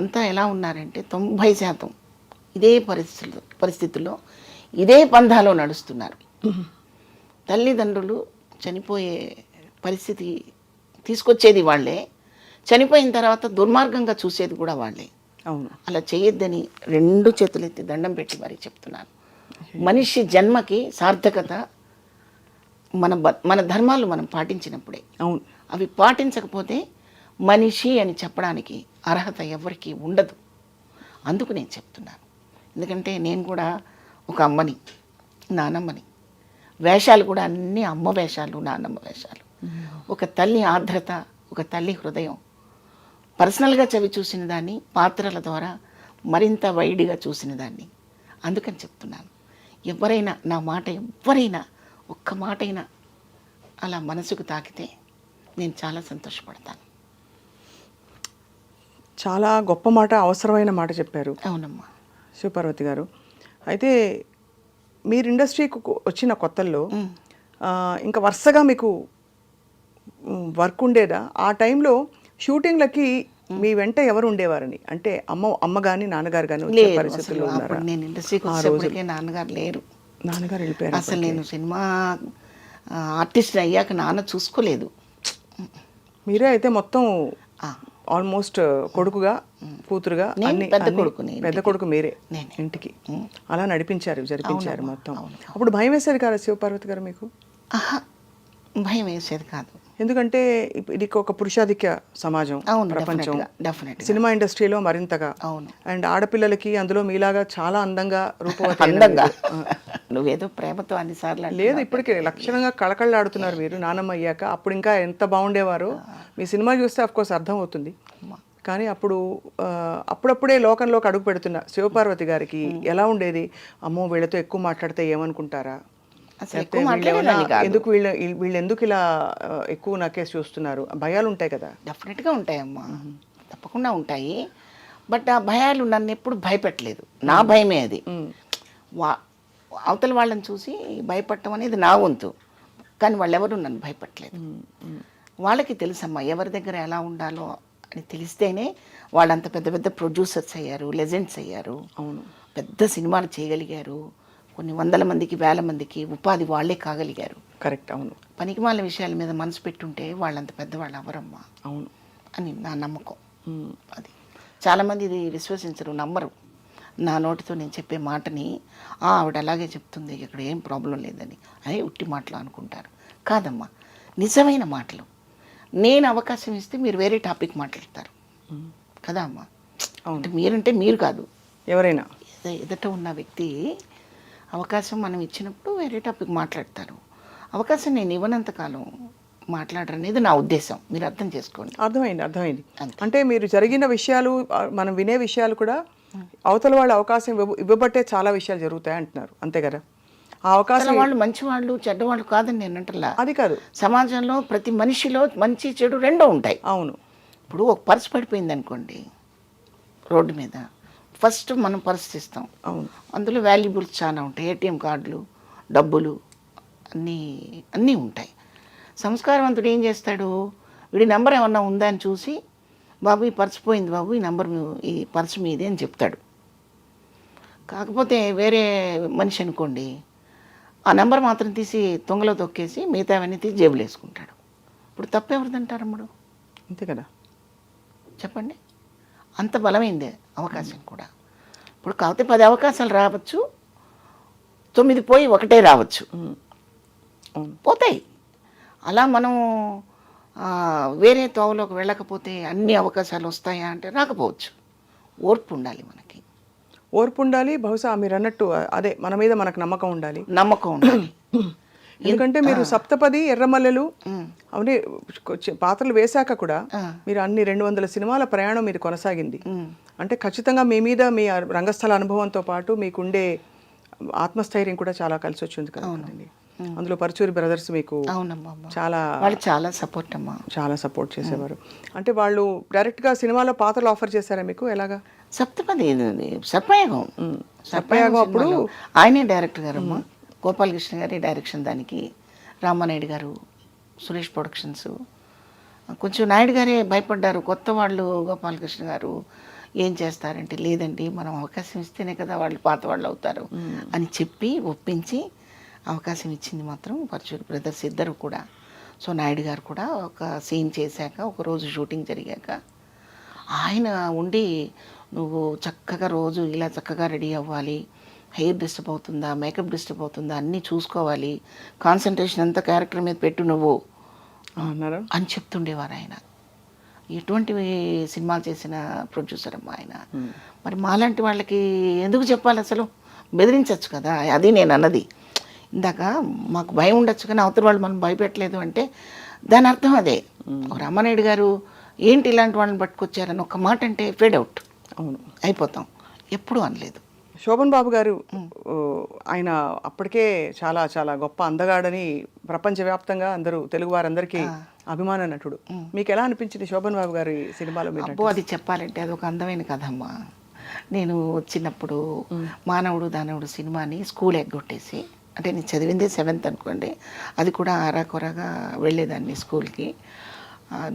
అంతా ఎలా ఉన్నారంటే 90% ఇదే పరిస్థితుల్లో ఇదే పంధాలో నడుస్తున్నారు. తల్లిదండ్రులు చనిపోయే పరిస్థితి తీసుకొచ్చేది వాళ్ళే, చనిపోయిన తర్వాత దుర్మార్గంగా చూసేది కూడా వాళ్ళే. అవును. అలా చేయొద్దని 2 చేతులెత్తి దండం పెట్టి మరీ చెప్తున్నాను. మనిషి జన్మకి సార్థకత మన ధర్మాలు మనం పాటించినప్పుడే. అవును. అవి పాటించకపోతే మనిషి అని చెప్పడానికి అర్హత ఎవరికీ ఉండదు. అందుకు నేను చెప్తున్నాను. ఎందుకంటే నేను కూడా ఒక అమ్మని, నానమ్మని. వేషాలు కూడా అన్నీ అమ్మ వేషాలు, నానమ్మ వేషాలు. ఒక తల్లి ఆర్ద్రత, ఒక తల్లి హృదయం పర్సనల్గా చవి చూసిన దాన్ని, పాత్రల ద్వారా మరింత వైడ్గా చూసిన దాన్ని. అందుకని చెప్తున్నాను, ఎవరైనా నా మాట, ఎవరైనా ఒక్క మాటైనా అలా మనసుకు తాకితే నేను చాలా సంతోషపడతాను. చాలా గొప్ప మాట, అవసరమైన మాట చెప్పారు. అవునమ్మా. శివపార్వతి గారు, అయితే మీరు ఇండస్ట్రీకి వచ్చిన కొత్తల్లో ఇంకా వరుసగా మీకు వర్క్ ఉండేదా? ఆ టైంలో షూటింగ్లకి మీ వెంట ఎవరు ఉండేవారని, అంటే అమ్మ కానీ నాన్నగారు కానీ వచ్చే పరిస్థితుల్లో ఉన్నారా? నేను ఇండస్ట్రీకి వచ్చేప్పటికే నాన్నగారు లేరు. నాన్నగారు వెళ్ళిపోయారు. అసలు నేను సినిమా ఆర్టిస్ట్ అయ్యాక నాన్న చూసుకోలేదు. మీరే అయితే మొత్తం ఆల్మోస్ట్ కొడుకుగా, కూతురుగా, పెద్ద కొడుకు మీరే ఇంటికి అలా నడిపించారు, జరిపించారు మొత్తం. అప్పుడు భయం వేసేది కాదు శివపార్వతి గారు మీకు? భయం వేసేది కాదు. ఎందుకంటే ఇది ఒక పురుషాధిక్య సమాజం, ప్రపంచం, సినిమా ఇండస్ట్రీలో మరింతగా. అండ్ ఆడపిల్లలకి అందులో మీలాగా చాలా అందంగా, రూపవతంగా. నువ్వేదో ప్రేమతో అన్నిసార్లు లేదు, ఇప్పటికే లక్షణంగా కళకళలాడుతున్నారు మీరు నానమ్మ అయ్యాక. అప్పుడు ఇంకా ఎంత బాగుండేవారో మీ సినిమా చూస్తే అఫ్కోర్స్ అర్థం అవుతుంది. కానీ అప్పుడప్పుడే లోకంలోకి అడుగు పెడుతున్న శివపార్వతి గారికి ఎలా ఉండేది? అమ్మో వీళ్ళతో ఎక్కువ మాట్లాడితే ఏమనుకుంటారా, ఎందుకు వీళ్ళు ఎందుకు ఇలా ఎక్కువ నాకేసి చూస్తున్నారు, భయాలు ఉంటాయి కదా? డెఫినెట్గా ఉంటాయమ్మా, తప్పకుండా ఉంటాయి. బట్ ఆ భయాలు నన్ను ఎప్పుడు భయపెట్టలేదు. నా భయమే అది. అవతల వాళ్ళని చూసి భయపడటం అనేది నా వంతు, కానీ వాళ్ళెవరూ నన్ను భయపట్టలేదు. వాళ్ళకి తెలుసమ్మా ఎవరి దగ్గర ఎలా ఉండాలో అని తెలిస్తేనే వాళ్ళంత పెద్ద పెద్ద ప్రొడ్యూసర్స్ అయ్యారు, లెజెండ్స్ అయ్యారు. అవును. పెద్ద సినిమాలు చేయగలిగారు, కొన్ని 100 మందికి 1000 మందికి ఉపాధి వాళ్ళే కాగలిగారు. కరెక్ట్. అవును. పనికిమాల విషయాల మీద మనసు పెట్టుంటే వాళ్ళంత పెద్దవాళ్ళు అవ్వరమ్మా అవును. అని నా నమ్మకం. మ్మ్. అది చాలామంది ఇది విశ్వసించరు, నమ్మరు. నా నోటితో నేను చెప్పే మాటని ఆవిడ అలాగే చెప్తుంది, ఇక్కడ ఏం ప్రాబ్లం లేదని అదే ఉట్టి మాటలు అనుకుంటారు. కాదమ్మా, నిజమైన మాటలు. నేను అవకాశం ఇస్తే మీరు వేరే టాపిక్ మాట్లాడతారు కదా అమ్మా. అంటే మీరంటే మీరు కాదు, ఎవరైనా ఎదుట ఉన్న వ్యక్తి అవకాశం మనం ఇచ్చినప్పుడు వేరే టాపిక్ మాట్లాడతారు. అవకాశం నేను ఇవ్వనంతకాలం మాట్లాడరనేది నా ఉద్దేశం. మీరు అర్థం చేసుకోండి. అర్థమైంది. అంటే మీరు జరిగిన విషయాలు, మనం వినే విషయాలు కూడా అవతల వాళ్ళు అవకాశం ఇవ్వబట్టే చాలా విషయాలు జరుగుతాయి అంటున్నారు, అంతే కదా? ఆ అవకాశం వాళ్ళు మంచివాళ్ళు చెడ్డవాళ్ళు కాదని నేను అంటలా. అది కాదు, సమాజంలో ప్రతి మనిషిలో మంచి చెడు రెండూ ఉంటాయి. అవును. ఇప్పుడు ఒక పర్స్ పడిపోయింది అనుకోండి రోడ్డు మీద, ఫస్ట్ మనం పర్స్ తీస్తాం. అవును. అందులో వాల్యుబుల్స్ చాలా ఉంటాయి, ఏటీఎం కార్డులు, డబ్బులు, అన్నీ ఉంటాయి. సంస్కారవంతుడు ఏం చేస్తాడు, వీడి నెంబర్ ఏమన్నా ఉందా అని చూసి, బాబు ఈ పర్స్ పోయింది బాబు, ఈ నెంబర్ ఈ పర్స్ మీదే అని చెప్తాడు. కాకపోతే వేరే మనిషి అనుకోండి, ఆ నెంబర్ మాత్రం తీసి తొంగలో తొక్కేసి మిగతావన్నీ తీసి జేబులు వేసుకుంటాడు. ఇప్పుడు తప్పెవరిదంటారమ్ముడు? అంతే కదా, చెప్పండి. అంత బలమైందే అవకాశం కూడా. ఇప్పుడు కాకపోతే 10 అవకాశాలు రావచ్చు, 9 పోయి 1 రావచ్చు, పోతాయి. అలా మనం వేరే తోవలోకి వెళ్ళకపోతే అన్ని అవకాశాలు వస్తాయా అంటే రాకపోవచ్చు. ఓర్పు ఉండాలి మనకి, ఓర్పు ఉండాలి. బహుశా మీరు అన్నట్టు అదే, మన మీద మనకు నమ్మకం ఉండాలి. ఎందుకంటే మీరు సప్తపది, ఎర్రమల్లెలు అవన్నీ పాత్రలు వేశాక కూడా మీరు అన్ని 200 సినిమాల ప్రయాణం మీరు కొనసాగింది. అంటే ఖచ్చితంగా మీ మీద మీ రంగస్థల అనుభవంతో పాటు మీకుండే ఆత్మస్థైర్యం కూడా చాలా కలిసి వచ్చింది కదా. అందులో పరుచూరి బ్రదర్స్ మీకు చాలా సపోర్ట్ అమ్మా, చాలా సపోర్ట్ చేసేవారు. అంటే వాళ్ళు డైరెక్ట్గా సినిమాలో పాత్రలు ఆఫర్ చేశారా మీకు? ఎలాగా? సప్తపది సర్పయాగం అప్పుడు ఆయనే డైరెక్టర్ గారమ్మా, గోపాలకృష్ణ గారి డైరెక్షన్. దానికి రామానాయుడు గారు, సురేష్ ప్రొడక్షన్స్. కొంచెం నాయుడు గారే భయపడ్డారు, కొత్త వాళ్ళు గోపాలకృష్ణ గారు ఏం చేస్తారంటే, లేదండి మనం అవకాశం ఇస్తేనే కదా వాళ్ళు పాత వాళ్ళు అవుతారు అని చెప్పి ఒప్పించి అవకాశం ఇచ్చింది మాత్రం పరచూరి బ్రదర్స్ ఇద్దరు కూడా. సో నాయుడు గారు కూడా ఒక సీన్ చేశాక, ఒకరోజు షూటింగ్ జరిగాక ఆయన ఉండి, నువ్వు చక్కగా రోజు ఇలా చక్కగా రెడీ అవ్వాలి, హెయిర్ డిస్టర్బ్ అవుతుందా, మేకప్ డిస్టర్బ్ అవుతుందా అన్నీ చూసుకోవాలి, కాన్సన్ట్రేషన్ అంతా క్యారెక్టర్ మీద పెట్టు నువ్వు అని చెప్తుండేవారు ఆయన. ఎటువంటి సినిమాలు చేసిన ప్రొడ్యూసర్ అమ్మా ఆయన. మరి మాలాంటి వాళ్ళకి ఎందుకు చెప్పాలి అసలు? బెదిరించవచ్చు కదా, అది నేను అన్నది ఇందాక. మాకు భయం ఉండొచ్చు కానీ అవతల వాళ్ళు మనం భయపెట్టలేదు అంటే దాని అర్థం అదే. రామానాయుడు గారు ఏంటి ఇలాంటి వాళ్ళని పట్టుకొచ్చారని ఒక మాట అంటే ఫేడ్ అవుట్ అయిపోతాం, ఎప్పుడూ అనలేదు. శోభన్ బాబు గారు ఆయన అప్పటికే చాలా చాలా గొప్ప అందగాడని ప్రపంచవ్యాప్తంగా అందరూ తెలుగు వారందరికీ అభిమాన నటుడు. మీకు ఎలా అనిపించింది శోభన్ బాబు గారి సినిమాలో? అబ్బో, అది చెప్పాలంటే అది ఒక అందమైన కథ అమ్మా. నేను వచ్చినప్పుడు మానవుడు దానవుడు సినిమాని స్కూల్ ఎగ్గొట్టేసి, అంటే నేను చదివిందే 7th అనుకోండి, అది కూడా ఆరాకొరగా వెళ్ళేదాన్ని స్కూల్కి.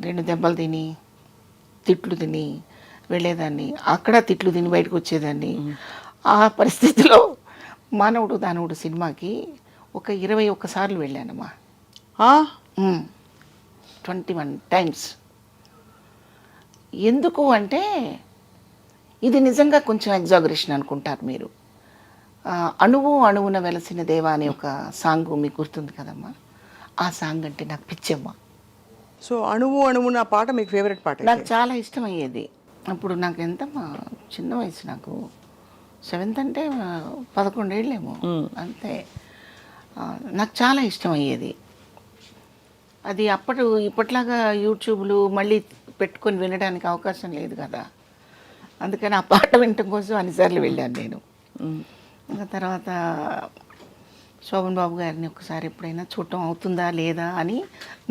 2 దెబ్బలు తిని, తిట్లు తిని వెళ్ళేదాన్ని, అక్కడ తిట్లు తిని బయటకు వచ్చేదాన్ని. ఆ పరిస్థితిలో మానవుడు దానవుడు సినిమాకి ఒక 21 సార్లు వెళ్ళానమ్మా. 21 టైమ్స్. ఎందుకు అంటే ఇది నిజంగా కొంచెం ఎగ్జాగరేషన్ అనుకుంటారు మీరు. అణువు అణువున వెలసిన దేవా అనే ఒక సాంగ్ మీకు గుర్తుంది కదమ్మా, ఆ సాంగ్ అంటే నాకు పిచ్చమ్మా. సో అణువు అణువున పాట మీకు ఫేవరెట్ పాట? నాకు చాలా ఇష్టం అయ్యేది. అప్పుడు నాకు ఎంతమ్మా, చిన్న వయసు, నాకు 7th అంటే 11 ఏళ్ళేమో అంతే. నాకు చాలా ఇష్టం అయ్యేది అది. ఇప్పట్లాగా యూట్యూబ్లు మళ్ళీ పెట్టుకొని వినడానికి అవకాశం లేదు కదా, అందుకని ఆ పాట వినటం కోసం అన్నిసార్లు వెళ్ళాను నేను. తర్వాత శోభన్ బాబు గారిని ఒకసారి ఎప్పుడైనా చూడటం అవుతుందా లేదా అని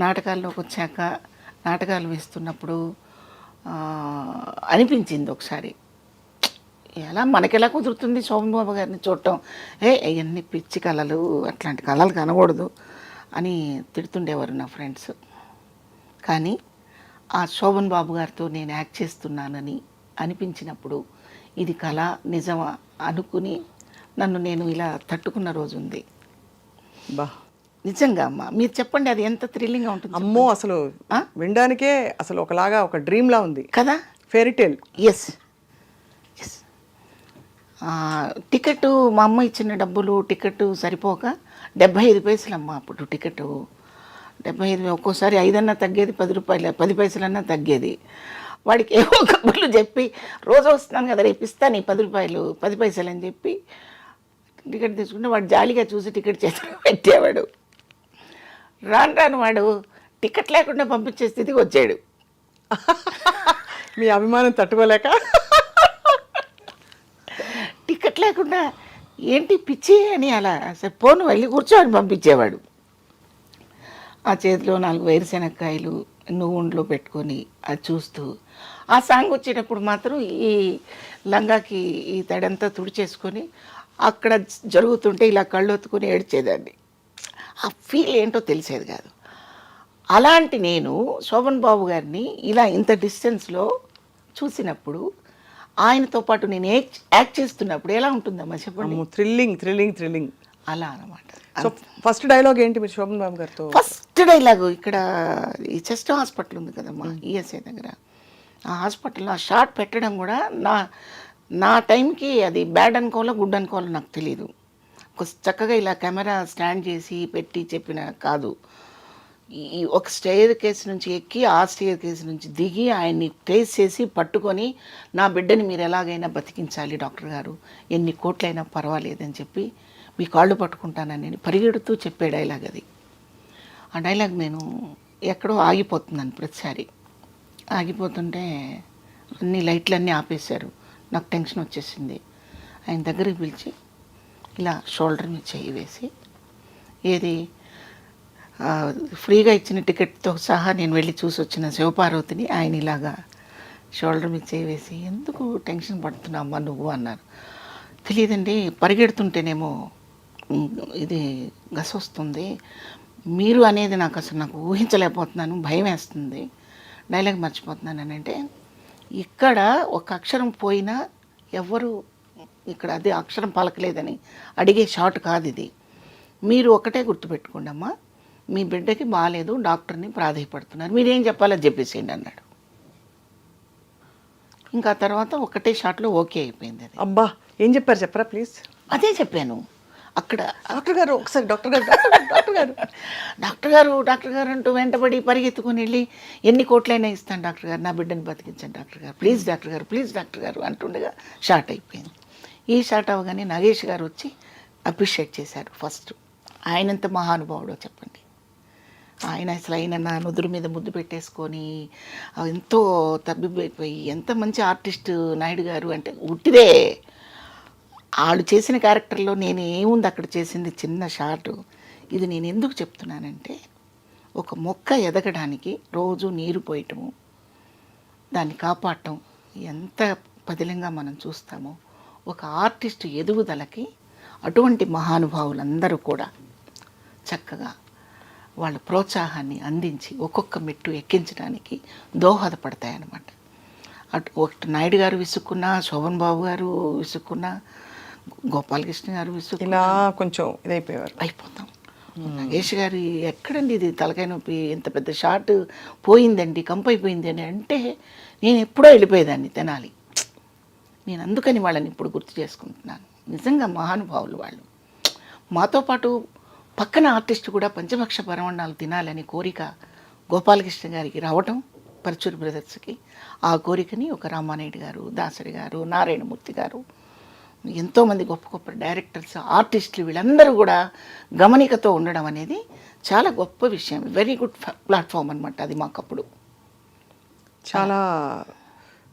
నాటకాల్లోకి వచ్చాక, నాటకాలు వేస్తున్నప్పుడు అనిపించింది ఒకసారి, ఎలా మనకెలా కుదురుతుంది శోభన్ బాబు గారిని చూడటం, అవన్నీ పిచ్చి కళలు, అట్లాంటి కళలు కనకూడదు అని తిడుతుండేవారు నా ఫ్రెండ్స్. కానీ ఆ శోభన్ బాబు గారితో నేను యాక్ట్ చేస్తున్నానని అనిపించినప్పుడు ఇది కళ నిజమా అనుకుని నన్ను నేను ఇలా తట్టుకున్న రోజు ఉంది. నిజంగా అమ్మ, మీరు చెప్పండి అది ఎంత థ్రిల్లింగ్గా ఉంటుంది అమ్మో అసలు వినడానికే అసలు ఒకలాగా ఒక డ్రీమ్లా ఉంది కదా. Fairy tale. Yes yes. Ticket మా అమ్మ ఇచ్చిన డబ్బులు టికెట్ సరిపోక 75 పైసలు అమ్మ అప్పుడు టికెట్. 75, ఒక్కోసారి 5 తగ్గేది, 10 రూపాయలు 10 పైసలన్నా తగ్గేది. వాడికి ఏవో కబుర్లు చెప్పి రోజు వస్తున్నాను కదా రేపు ఇస్తాను ఈ 10 రూపాయలు 10 పైసలు అని చెప్పి టికెట్ తీసుకుంటే వాడు జాలిగా చూసి టికెట్ చేతిలో పెట్టేవాడు. రాను రాను వాడు టికెట్ లేకుండా పంపించే స్థితికి వచ్చాడు. మీ అభిమానం తట్టుకోలేక టికెట్ లేకుండా ఏంటి పిచ్చి అని అలా అసలు పోను వెళ్ళి కూర్చోని పంపించేవాడు. ఆ చేతిలో 4 వేరుశెనక్కాయలు నువ్వుండ్లో పెట్టుకొని అది చూస్తూ ఆ సాంగ్ వచ్చేటప్పుడు మాత్రం ఈ లంగాకి ఈ తడంతా తుడిచేసుకొని అక్కడ జరుగుతుంటే ఇలా కళ్ళు ఒత్తుకొని ఏడ్చేదాన్ని. ఆ ఫీల్ ఏంటో తెలిసేది కాదు. అలాంటి నేను శోభన్ బాబు గారిని ఇలా ఇంత డిస్టెన్స్లో చూసినప్పుడు ఆయనతో పాటు నేను యాక్ట్ చేస్తున్నప్పుడు ఎలా ఉంటుందమ్మా చెప్పండి. థ్రిల్లింగ్ థ్రిల్లింగ్ థ్రిల్లింగ్ అలా అనమాట. సో ఫస్ట్ డైలాగ్ ఏంటి మీరు శోభన్ బాబు గారితో? ఫస్ట్ డైలాగు ఇక్కడ ఈ చెస్ట్ హాస్పిటల్ ఉంది కదమ్మా ఈఎస్ఐ దగ్గర, ఆ హాస్పిటల్లో ఆ షార్ట్ పెట్టడం కూడా నా టైంకి అది బ్యాడ్ అనుకోవాలో గుడ్ అనుకోవాలో నాకు తెలియదు. చక్కగా ఇలా కెమెరా స్టాండ్ చేసి పెట్టి చెప్పిన కాదు. ఈ ఒక స్టేర్ కేసు నుంచి ఎక్కి ఆ స్టేర్ కేసు నుంచి దిగి ఆయన్ని ట్రేస్ చేసి పట్టుకొని నా బిడ్డని మీరు ఎలాగైనా బతికించాలి డాక్టర్ గారు, ఎన్ని కోట్లైనా పర్వాలేదని చెప్పి మీ కాళ్ళు పట్టుకుంటానని నేను పరిగెడుతూ చెప్పే డైలాగ్ అది. ఆ డైలాగ్ నేను ఎక్కడో ఆగిపోతున్నాను ప్రతిసారి. ఆగిపోతుంటే అన్ని లైట్లన్నీ ఆపేశారు. నాకు టెన్షన్ వచ్చేసింది. ఆయన దగ్గరికి పిలిచి ఇలా షోల్డర్ మీద చేయి వేసి, ఏది ఫ్రీగా ఇచ్చిన టికెట్తో సహా నేను వెళ్ళి చూసి వచ్చిన శివపార్వతిని ఆయన ఇలాగా షోల్డర్ మీద చేయి వేసి, ఎందుకు టెన్షన్ పడుతున్నామ్మా నువ్వు అన్నారు. తెలియదండి, పరిగెడుతుంటేనేమో ఇది గస వస్తుంది, మీరు అనేది నాకు ఊహించలేకపోతున్నాను, భయం వేస్తుంది, డైలాగ్ మర్చిపోతున్నాను అని. అంటే ఇక్కడ ఒక అక్షరం పోయినా ఎవ్వరు ఇక్కడ అదే అక్షరం పలకలేదని అడిగే షాట్ కాదు ఇది. మీరు ఒకటే గుర్తుపెట్టుకోండి అమ్మా, మీ బిడ్డకి బాగాలేదు, డాక్టర్ని ప్రాధాయపడుతున్నారు, మీరేం చెప్పాలో చెప్పేసేయండి అన్నాడు. ఇంకా తర్వాత ఒకటే షాట్లో ఓకే అయిపోయింది అది. అబ్బా ఏం చెప్పారు చెప్పరా ప్లీజ్? అదే చెప్పాను అక్కడ. డాక్టర్ గారు ఒకసారి డాక్టర్ గారు డాక్టర్ గారు డాక్టర్ గారు డాక్టర్ గారు అంటూ వెంటబడి పరిగెత్తుకుని వెళ్ళి ఎన్ని కోట్లైనా ఇస్తాను డాక్టర్ గారు, నా బిడ్డని బతికించండి డాక్టర్ గారు, ప్లీజ్ డాక్టర్ గారు, ప్లీజ్ డాక్టర్ గారు అంటుండగా షార్ట్ అయిపోయింది. ఈ షార్ట్ అవ్వగానే నాగేష్ గారు వచ్చి అప్రిషియేట్ చేశారు ఫస్ట్. ఆయనంత మహానుభావుడో చెప్పండి. ఆయన అసలు ఆయన నా నుదురు మీద ముద్దు పెట్టేసుకొని ఎంతో తబ్బిబ్బైపోయి ఎంత మంచి ఆర్టిస్ట్ నాయుడు గారు అంటే ఉట్టిదే. వాళ్ళు చేసిన క్యారెక్టర్లో నేను ఏముంది అక్కడ చేసింది చిన్న షార్టు. ఇది నేను ఎందుకు చెప్తున్నానంటే, ఒక మొక్క ఎదగడానికి రోజు నీరు పోయటము, దాన్ని కాపాడటం ఎంత పదిలంగా మనం చూస్తామో, ఒక ఆర్టిస్ట్ ఎదుగుదలకి అటువంటి మహానుభావులందరూ కూడా చక్కగా వాళ్ళ ప్రోత్సాహాన్ని అందించి ఒక్కొక్క మెట్టు ఎక్కించడానికి దోహదపడతాయన్నమాట. ఒకటి నాయుడు గారు విసుక్కున్నా, శోభన్ బాబు గారు విసుక్కున్నా, గోపాలకృష్ణ గారు ఇలా కొంచెం ఇదైపోయారు అయిపోతాం. నాగేష్ గారు ఎక్కడండి ఇది తలకాయ నొప్పి, ఇంత పెద్ద షార్ట్ పోయిందండి, కంపైపోయింది అని అంటే నేను ఎప్పుడో వెళ్ళిపోయేదాన్ని తెనాలి. నేను అందుకని వాళ్ళని ఇప్పుడు గుర్తు చేసుకుంటున్నాను. నిజంగా మహానుభావులు వాళ్ళు. మాతో పాటు పక్కన ఆర్టిస్ట్ కూడా పంచభక్ష పరమాన్నాలు తినాలని కోరిక గోపాలకృష్ణ గారికి రావటం, పరచూరి బ్రదర్స్కి. ఆ కోరికని ఒక రామానాయుడు గారు, దాసరి గారు, నారాయణమూర్తి గారు, ఎంతోమంది గొప్ప గొప్ప డైరెక్టర్స్, ఆర్టిస్టులు వీళ్ళందరూ కూడా గమనికతో ఉండడం అనేది చాలా గొప్ప విషయం. వెరీ గుడ్ ప్లాట్ఫామ్ అనమాట అది మాకప్పుడు. చాలా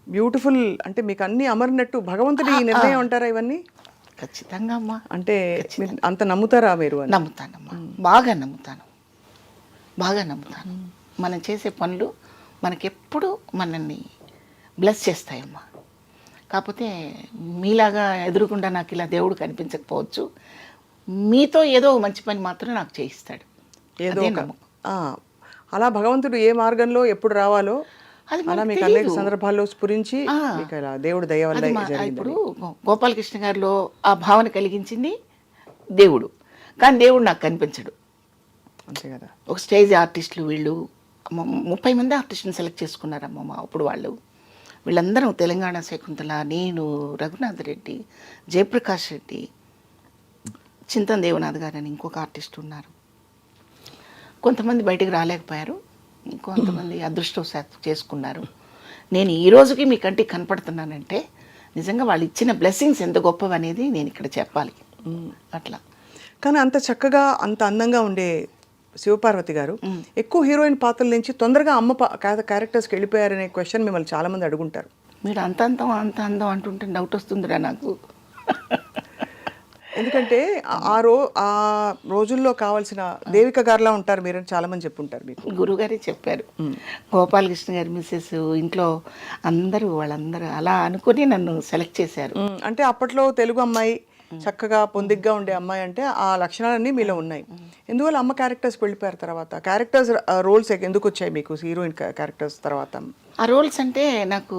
బ్యూటిఫుల్. అంటే మీకు అన్నీ అమరినట్టు భగవంతుడి ఈ నిర్ణయం అంటారా ఇవన్నీ? ఖచ్చితంగా అమ్మా. అంటే అంత నమ్ముతారా మీరు? నమ్ముతానమ్మా, బాగా నమ్ముతాను, బాగా నమ్ముతాను. మనం చేసే పనులు మనకెప్పుడు మనల్ని బ్లెస్ చేస్తాయమ్మా. కాకపోతే మీలాగా ఎదురుకుండా నాకు ఇలా దేవుడు కనిపించకపోవచ్చు, మీతో ఏదో మంచి పని మాత్రం నాకు చేయిస్తాడు. ఏదో అలా భగవంతుడు ఏ మార్గంలో ఎప్పుడు రావాలో అలా మీకు అనేక సందర్భాల్లో స్ఫురించి మీకు అలా దేవుడు దయ వల్ల ఇప్పుడు గోపాలకృష్ణ గారిలో ఆ భావన కలిగించింది దేవుడు, కానీ దేవుడు నాకు కనిపించడు. అంతే కదా. ఒక స్టేజ్ ఆర్టిస్టులు వీళ్ళు 30 మంది ఆర్టిస్టుని సెలెక్ట్ చేసుకున్నారమ్మ మా అప్పుడు వాళ్ళు. వీళ్ళందరం తెలంగాణ శకుంతల, నేను, రఘునాథ్ రెడ్డి, జయప్రకాష్ రెడ్డి, చింతన్ దేవనాథ్ గారు అని ఇంకొక ఆర్టిస్ట్ ఉన్నారు. కొంతమంది బయటికి రాలేకపోయారు, కొంతమంది అదృష్టవశాత్తు చేసుకున్నారు. నేను ఈ రోజుకి మీ కంటికి కనపడుతున్నానంటే నిజంగా వాళ్ళు ఇచ్చిన బ్లెస్సింగ్స్ ఎంత గొప్పవి అనేది నేను ఇక్కడ చెప్పాలి. అట్లా. కానీ అంత చక్కగా అంత అందంగా ఉండే శివపార్వతి గారు ఎక్కువ హీరోయిన్ పాత్రల నుంచి తొందరగా అమ్మ క్యారెక్టర్స్కి వెళ్ళిపోయారనే క్వశ్చన్ మిమ్మల్ని చాలామంది అడుగుంటారు. మీరు అంత అందం అంటుంటే డౌట్ వస్తుందిరా నాకు. ఎందుకంటే ఆ రోజుల్లో కావాల్సిన దేవిక గారిలా ఉంటారు మీరు అని చాలామంది చెప్పుంటారు మీకు. గురుగారే చెప్పారు. గోపాలకృష్ణ గారి మిస్సెస్ ఇంట్లో వాళ్ళందరూ అలా అనుకుని నన్ను సెలెక్ట్ చేశారు. అంటే అప్పట్లో తెలుగు అమ్మాయి చక్కగా పొందిగ్గా ఉండే అమ్మాయి అంటే ఆ లక్షణాలన్నీ మీలో ఉన్నాయి. ఎందువల్ల అమ్మ క్యారెక్టర్స్కి వెళ్ళిపోయారు తర్వాత? క్యారెక్టర్స్ రోల్స్ ఎందుకు వచ్చాయి మీకు హీరోయిన్ క్యారెక్టర్స్ తర్వాత? ఆ రోల్స్ అంటే నాకు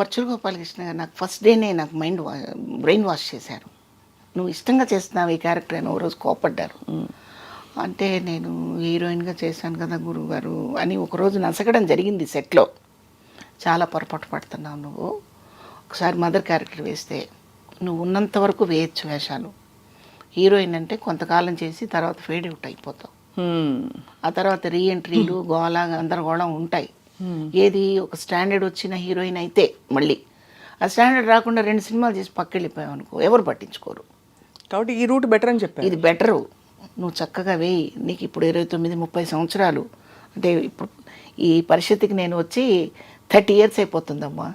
పర్చుల గోపాలకృష్ణ గారు నాకు ఫస్ట్ డేనే నాకు బ్రెయిన్ వాష్ చేశారు. నువ్వు ఇష్టంగా చేస్తున్నావు ఈ క్యారెక్టర్ అని ఓ రోజు కోపడ్డారు. అంటే నేను హీరోయిన్గా చేశాను కదా గురువుగారు అని ఒకరోజు నసగడం జరిగింది సెట్లో. చాలా పొరపాటు పడుతున్నావు నువ్వు, ఒకసారి మదర్ క్యారెక్టర్ వేస్తే నువ్వు ఉన్నంత వరకు వేయచ్చు వేషాలు, హీరోయిన్ అంటే కొంతకాలం చేసి తర్వాత ఫేడ్ అవుట్ అయిపోతావు. ఆ తర్వాత రీఎంట్రీలు గోళ గందరగోళం ఉంటాయి. ఏది ఒక స్టాండర్డ్ వచ్చిన హీరోయిన్ అయితే మళ్ళీ ఆ స్టాండర్డ్ రాకుండా 2 సినిమాలు చేసి పక్కెళ్ళిపోయావు అనుకో, ఎవరు పట్టించుకోరు. కాబట్టి ఈ రూట్ బెటర్ అని చెప్పారు. ఇది బెటరు, నువ్వు చక్కగా వేయి. నీకు ఇప్పుడు 29-30 సంవత్సరాలు, అంటే ఇప్పుడు ఈ పరిస్థితికి నేను వచ్చి 30 years అయిపోతుందమ్మా.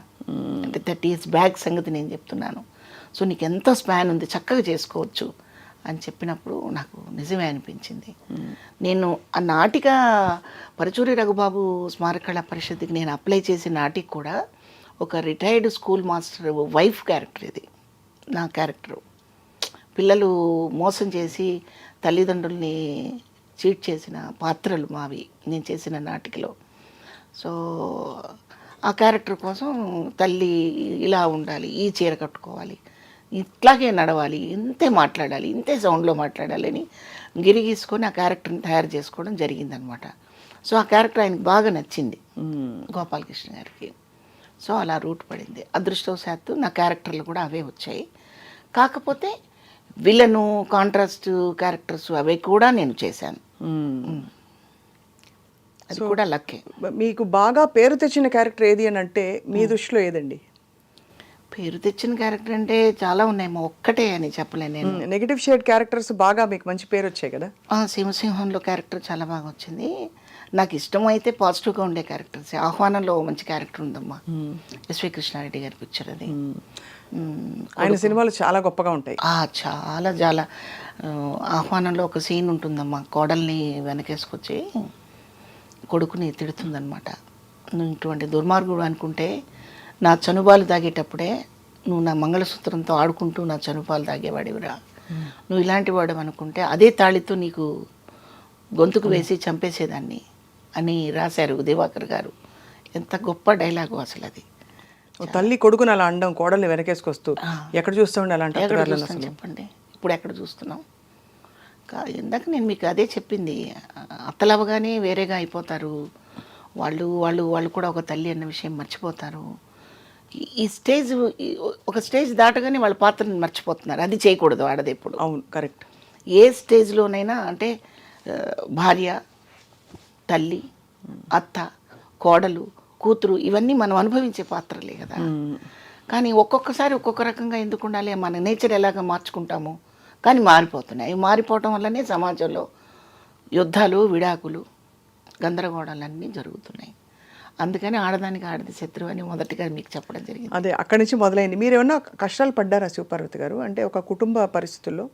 అంటే 30 years బ్యాక్ సంగతి నేను చెప్తున్నాను. సో నీకు ఎంతో స్పాన్ ఉంది, చక్కగా చేసుకోవచ్చు అని చెప్పినప్పుడు నాకు నిజమే అనిపించింది. నేను ఆ నాటిక పరుచూరి రఘుబాబు స్మారక కళా పరిషత్కి నేను అప్లై చేసిన నాటిక కూడా ఒక retired school master wife character. ఇది నా క్యారెక్టరు. పిల్లలు మోసం చేసి తల్లిదండ్రుల్ని చీట్ చేసిన పాత్రలు మావి నేను చేసిన నాటికలో. సో ఆ క్యారెక్టర్ కోసం తల్లి ఇలా ఉండాలి, ఈ చీర కట్టుకోవాలి, ఇట్లాగే నడవాలి, ఇంతే మాట్లాడాలి, ఇంతే సౌండ్లో మాట్లాడాలి అని గిరిగీసుకొని ఆ క్యారెక్టర్ని తయారు చేసుకోవడం జరిగిందనమాట. సో ఆ క్యారెక్టర్ ఆయనకు బాగా నచ్చింది గోపాలకృష్ణ గారికి. సో అలా రూట్ పడింది. అదృష్టవశాత్తు నా క్యారెక్టర్లు కూడా అవే వచ్చాయి. కాకపోతే విలను కాంట్రాస్ట్ క్యారెక్టర్స్ అవి కూడా నేను చేశాను. అది కూడా లక్కే. మీకు బాగా పేరు తెచ్చిన క్యారెక్టర్ ఏది అని అంటే మీ దృష్టిలో ఏదండి? పేరు తెచ్చిన క్యారెక్టర్ అంటే చాలా ఉన్నాయి, ఒక్కటే అని చెప్పలేను నేను. నెగిటివ్ షేడ్ క్యారెక్టర్స్ బాగా మీకు మంచి పేరు వచ్చాయి కదా? సింహసింహంలో క్యారెక్టర్ చాలా బాగా వచ్చింది. నాకు ఇష్టమైతే పాజిటివ్గా ఉండే క్యారెక్టర్స్. ఆహ్వానంలో మంచి క్యారెక్టర్ ఉందమ్మా, ఎస్వి కృష్ణారెడ్డి గారి పిక్చర్ అది. ఆయన సినిమాలు చాలా గొప్పగా ఉంటాయి. చాలా చాలా. ఆహ్వానంలో ఒక సీన్ ఉంటుందమ్మా, కోడల్ని వెనకేసుకొచ్చి కొడుకుని తిడుతుందనమాట. నువ్వు ఇటువంటి దుర్మార్గుడు అనుకుంటే నా చనుబాలు తాగేటప్పుడే నువ్వు నా మంగళసూత్రంతో ఆడుకుంటూ నా చనుపాలు తాగేవాడివిరా, నువ్వు ఇలాంటి వాడు అనుకుంటే అదే తాళితో నీకు గొంతుకు వేసి చంపేసేదాన్ని అని రాశారు దివాకర్ గారు. ఎంత గొప్ప డైలాగు అసలు అది. తల్లి కొడుకుని అలా అండం, కోడల్ని వెనకేసుకొస్తూ ఎక్కడ చూస్తామండి అలాంటి? చెప్పండి, ఇప్పుడు ఎక్కడ చూస్తున్నాం? ఇందాక నేను మీకు అదే చెప్పింది, అత్తలవగానే వేరేగా అయిపోతారు వాళ్ళు వాళ్ళు వాళ్ళు కూడా ఒక తల్లి అన్న విషయం మర్చిపోతారు. ఈ స్టేజ్, ఒక స్టేజ్ దాటగానే వాళ్ళ పాత్రని మర్చిపోతున్నారు. అది చేయకూడదు ఆడది ఎప్పుడు. అవును, కరెక్ట్. ఏ స్టేజ్లోనైనా అంటే భార్య, తల్లి, అత్త, కోడలు, కూతురు ఇవన్నీ మనం అనుభవించే పాత్రలే కదా. కానీ ఒక్కొక్కసారి ఒక్కొక్క రకంగా ఎందుకు ఉండాలి? మన నేచర్ ఎలాగ మార్చుకుంటామో కానీ మారిపోతున్నాయి. మారిపోవటం వల్లనే సమాజంలో యుద్ధాలు, విడాకులు, గందరగోళాలన్నీ జరుగుతున్నాయి. అందుకని ఆడదానికి ఆడది శత్రువు అని మొదటిగా మీకు చెప్పడం జరిగింది. అదే అక్కడి నుంచి మొదలైంది. మీరు ఏమన్నా కష్టాలు పడ్డారా శివపార్వతి గారు? అంటే ఒక కుటుంబ పరిస్థితుల్లో?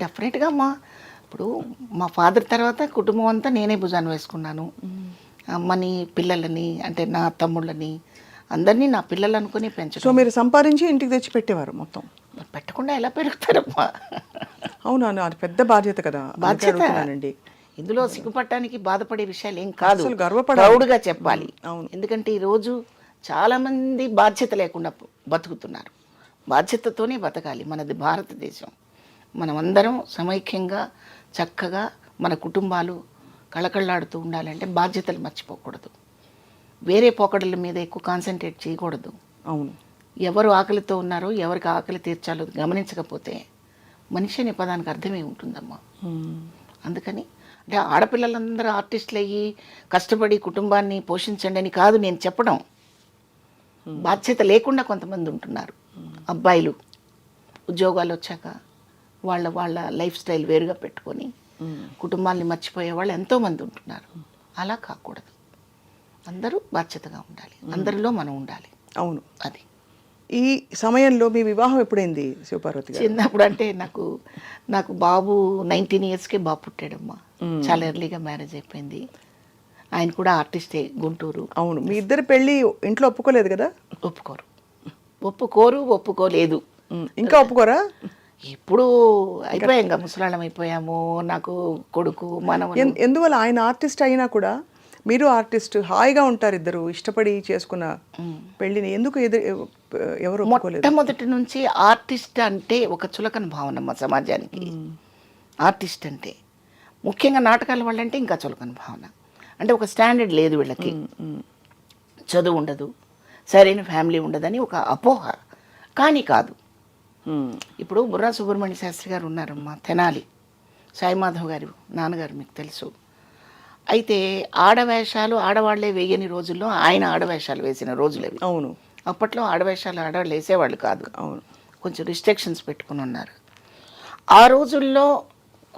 డెఫినెట్గా ఇప్పుడు మా ఫాదర్ తర్వాత కుటుంబం అంతా నేనే భుజాన్ని వేసుకున్నాను. అమ్మని, పిల్లలని, అంటే నా తమ్ముళ్ళని అందరినీ నా పిల్లలు అనుకుని పెంచడం. సో మీరు సంపాదించి ఇంటికి తెచ్చి పెట్టేవారు మొత్తం? పెట్టకుండా ఎలా పెరుగుతారమ్మా? అవునా, అది పెద్ద బాధ్యత కదా. బాధ్యత అండి. ఇందులో సిగ్గుపడటానికి బాధపడే విషయాలు ఏం కాదు, ప్రౌడ్గా చెప్పాలి. ఎందుకంటే ఈరోజు చాలామంది బాధ్యత లేకుండా బతుకుతున్నారు. బాధ్యతతోనే బతకాలి. మనది భారతదేశం. మనమందరం సమైక్యంగా చక్కగా మన కుటుంబాలు కళకళలాడుతూ ఉండాలంటే బాధ్యతలు మర్చిపోకూడదు, వేరే పోకడల మీద ఎక్కువ కాన్సన్ట్రేట్ చేయకూడదు. అవును. ఎవరు ఆకలితో ఉన్నారో ఎవరికి ఆకలి తీర్చాలో గమనించకపోతే మనిషి అనే పదానికి అర్థమే ఉంటుందమ్మా. అందుకని అంటే ఆడపిల్లలందరూ ఆర్టిస్టులు అయ్యి కష్టపడి కుటుంబాన్ని పోషించండి అని కాదు నేను చెప్పడం. బాధ్యత లేకుండా కొంతమంది ఉంటున్నారు అబ్బాయిలు, ఉద్యోగాలు వచ్చాక వాళ్ళ వాళ్ళ లైఫ్ స్టైల్ వేరుగా పెట్టుకొని కుటుంబాన్ని మర్చిపోయే వాళ్ళు ఎంతోమంది ఉంటున్నారు. అలా కాకూడదు, అందరూ బాధ్యతగా ఉండాలి, అందరిలో మనం ఉండాలి. అవును. అది ఈ సమయంలో మీ వివాహం ఎప్పుడైంది శివపార్వతి గారు? చిన్నప్పుడు అంటే నాకు బాబు 19 ఇయర్స్కే బాబు పుట్టాడమ్మా. చాలా ఎర్లీగా మ్యారేజ్ అయిపోయింది. ఆయన కూడా ఆర్టిస్టే, గుంటూరు. అవును. మీ ఇద్దరు పెళ్ళి ఇంట్లో ఒప్పుకోలేదు కదా? ఒప్పుకోలేదు. ఇంకా ఒప్పుకోరా? ఇప్పుడు అయిపోయాం, ముసలాళ్ళం అయిపోయాము. నాకు కొడుకు మనము. ఎందువల్ల? ఆయన ఆర్టిస్ట్ అయినా కూడా మీరు ఆర్టిస్ట్, హాయిగా ఉంటారు ఇద్దరు, ఇష్టపడి చేసుకున్న పెళ్ళిని ఎందుకు ఎవరు ఒప్పుకోలేదు? మొట్టమొదటి నుంచి ఆర్టిస్ట్ అంటే ఒక చులకన భావన మా సమాజానికి. ఆర్టిస్ట్ అంటే ముఖ్యంగా నాటకాల వాళ్ళంటే ఇంకా చులకన భావన. అంటే ఒక స్టాండర్డ్ లేదు వీళ్ళకి, చదువు ఉండదు, సరైన ఫ్యామిలీ ఉండదని ఒక అపోహ. కానీ కాదు. ఇప్పుడు బుర్రా సుబ్రహ్మణ్య శాస్త్రి గారు ఉన్నారమ్మా, తెనాలి సాయిమాధవ్ గారు నాన్నగారు, మీకు తెలుసు. అయితే ఆడవేషాలు ఆడవాళ్లే వేయని రోజుల్లో ఆయన ఆడవేషాలు వేసిన రోజులేవి. అవును. అప్పట్లో ఆడవేషాలు ఆడవాళ్ళు వేసేవాళ్ళు కాదు. అవును. కొంచెం రిస్ట్రిక్షన్స్ పెట్టుకుని ఉన్నారు. ఆ రోజుల్లో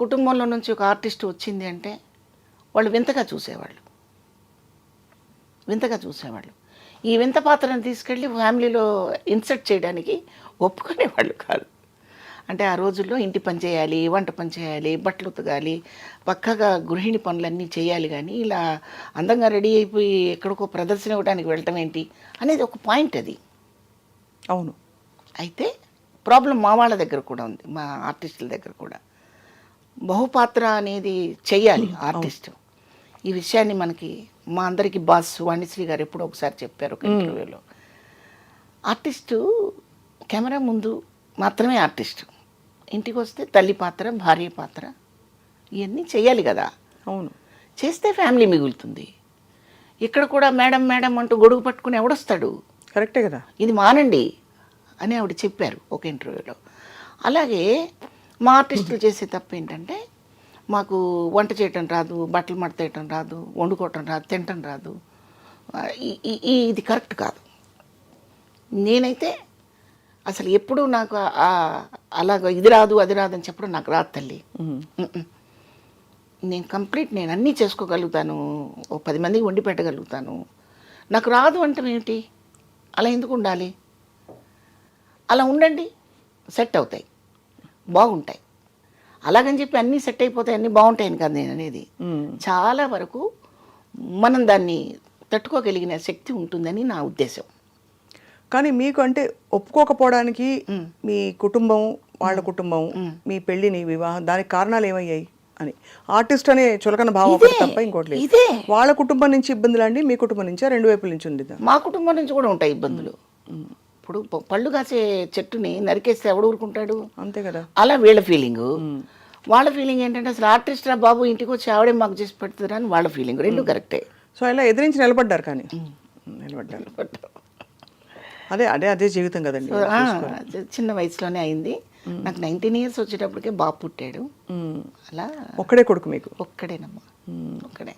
కుటుంబంలో నుంచి ఒక ఆర్టిస్ట్ వచ్చింది అంటే వాళ్ళు వింతగా చూసేవాళ్ళు. ఈ వింత పాత్రను తీసుకెళ్ళి ఫ్యామిలీలో ఇన్సర్ట్ చేయడానికి ఒప్పుకునేవాళ్ళు కాదు. అంటే ఆ రోజుల్లో ఇంటి పని చేయాలి, వంట పని చేయాలి, బట్టలు ఉతకాలి, పక్కగా గృహిణి పనులన్నీ చేయాలి. కానీ ఇలా అందంగా రెడీ అయిపోయి ఎక్కడికో ప్రదర్శన ఇవ్వడానికి వెళ్ళటం ఏంటి అనేది ఒక పాయింట్ అది. అవును. అయితే ప్రాబ్లం మా వాళ్ళ దగ్గర కూడా ఉంది, మా ఆర్టిస్టుల దగ్గర కూడా. బహుపాత్ర అనేది చెయ్యాలి ఆర్టిస్ట్. ఈ విషయాన్ని మనకి మా అందరికీ బాస్ వాణిశ్రీ గారు ఎప్పుడో ఒకసారి చెప్పారు ఒక ఇంటర్వ్యూలో. ఆర్టిస్టు కెమెరా ముందు మాత్రమే ఆర్టిస్టు, ఇంటికి వస్తే తల్లి పాత్ర, భార్య పాత్ర, ఇవన్నీ చెయ్యాలి కదా. అవును. చేస్తే ఫ్యామిలీ మిగులుతుంది. ఇక్కడ కూడా మేడం మేడం అంటూ గొడుగు పట్టుకుని ఎవడొస్తాడు? కరెక్టే కదా. ఇది మానండి అని ఆవిడ చెప్పారు ఒక ఇంటర్వ్యూలో. అలాగే మా ఆర్టిస్టులు చేసే తప్పు ఏంటంటే మాకు వంట చేయటం రాదు, బట్టలు మడతేయటం రాదు, వండుకోవటం రాదు, తినటం రాదు. ఇది కరెక్ట్ కాదు. నేనైతే అసలు ఎప్పుడు నాకు అలాగ ఇది రాదు అది రాదు అని చెప్పడం నాకు రాదు తల్లి. నేను అన్నీ చేసుకోగలుగుతాను, ఓ 10 మందికి వండి పెట్టగలుగుతాను. నాకు రాదు అంటే ఏమిటి? అలా ఎందుకు ఉండాలి? అలా ఉండండి, సెట్ అవుతాయి, బాగుంటాయి. అలాగని చెప్పి అన్నీ సెట్ అయిపోతాయి, అన్నీ బాగుంటాయని కాదు నేను అనేది. చాలా వరకు మనం దాన్ని తట్టుకోగలిగిన శక్తి ఉంటుందని నా ఉద్దేశం. కానీ మీకు అంటే ఒప్పుకోకపోవడానికి మీ కుటుంబం, వాళ్ళ కుటుంబం మీ పెళ్ళిని, వివాహం, దానికి కారణాలు ఏమయ్యాయి అని? ఆర్టిస్ట్ అనే చులకన భావం ఒకటి తప్ప ఇంకోటి లేదు. వాళ్ళ కుటుంబం నుంచి ఇబ్బందులు అండి, మీ కుటుంబం నుంచా? 2 వైపుల నుంచి ఉంది? మా కుటుంబం నుంచి కూడా ఉంటాయి ఇబ్బందులు. ఇప్పుడు పళ్ళు కాసే చెట్టుని నరికేస్తే ఎవడు ఊరుకుంటాడు? అంతే కదా. అలా వీళ్ళ ఫీలింగు. వాళ్ళ ఫీలింగ్ ఏంటంటే అసలు ఆర్టిస్ట్ రా బాబు, ఇంటికి వచ్చి ఆవిడే మాకు చేసి పెడుతుంది అని వాళ్ళ ఫీలింగ్. 2 కరెక్టే. సో ఇలా ఎదిరించి నిలబడ్డారు. కానీ నిలబడ్డారు. అదే జీవితం కదండి. చిన్న వయసులోనే అయింది. నాకు 19 ఇయర్స్ వచ్చేటప్పటికే బాబు పుట్టాడు. అలా ఒక్కడే కొడుకు మీకు? ఒక్కడేనమ్మా, ఒక్కడే.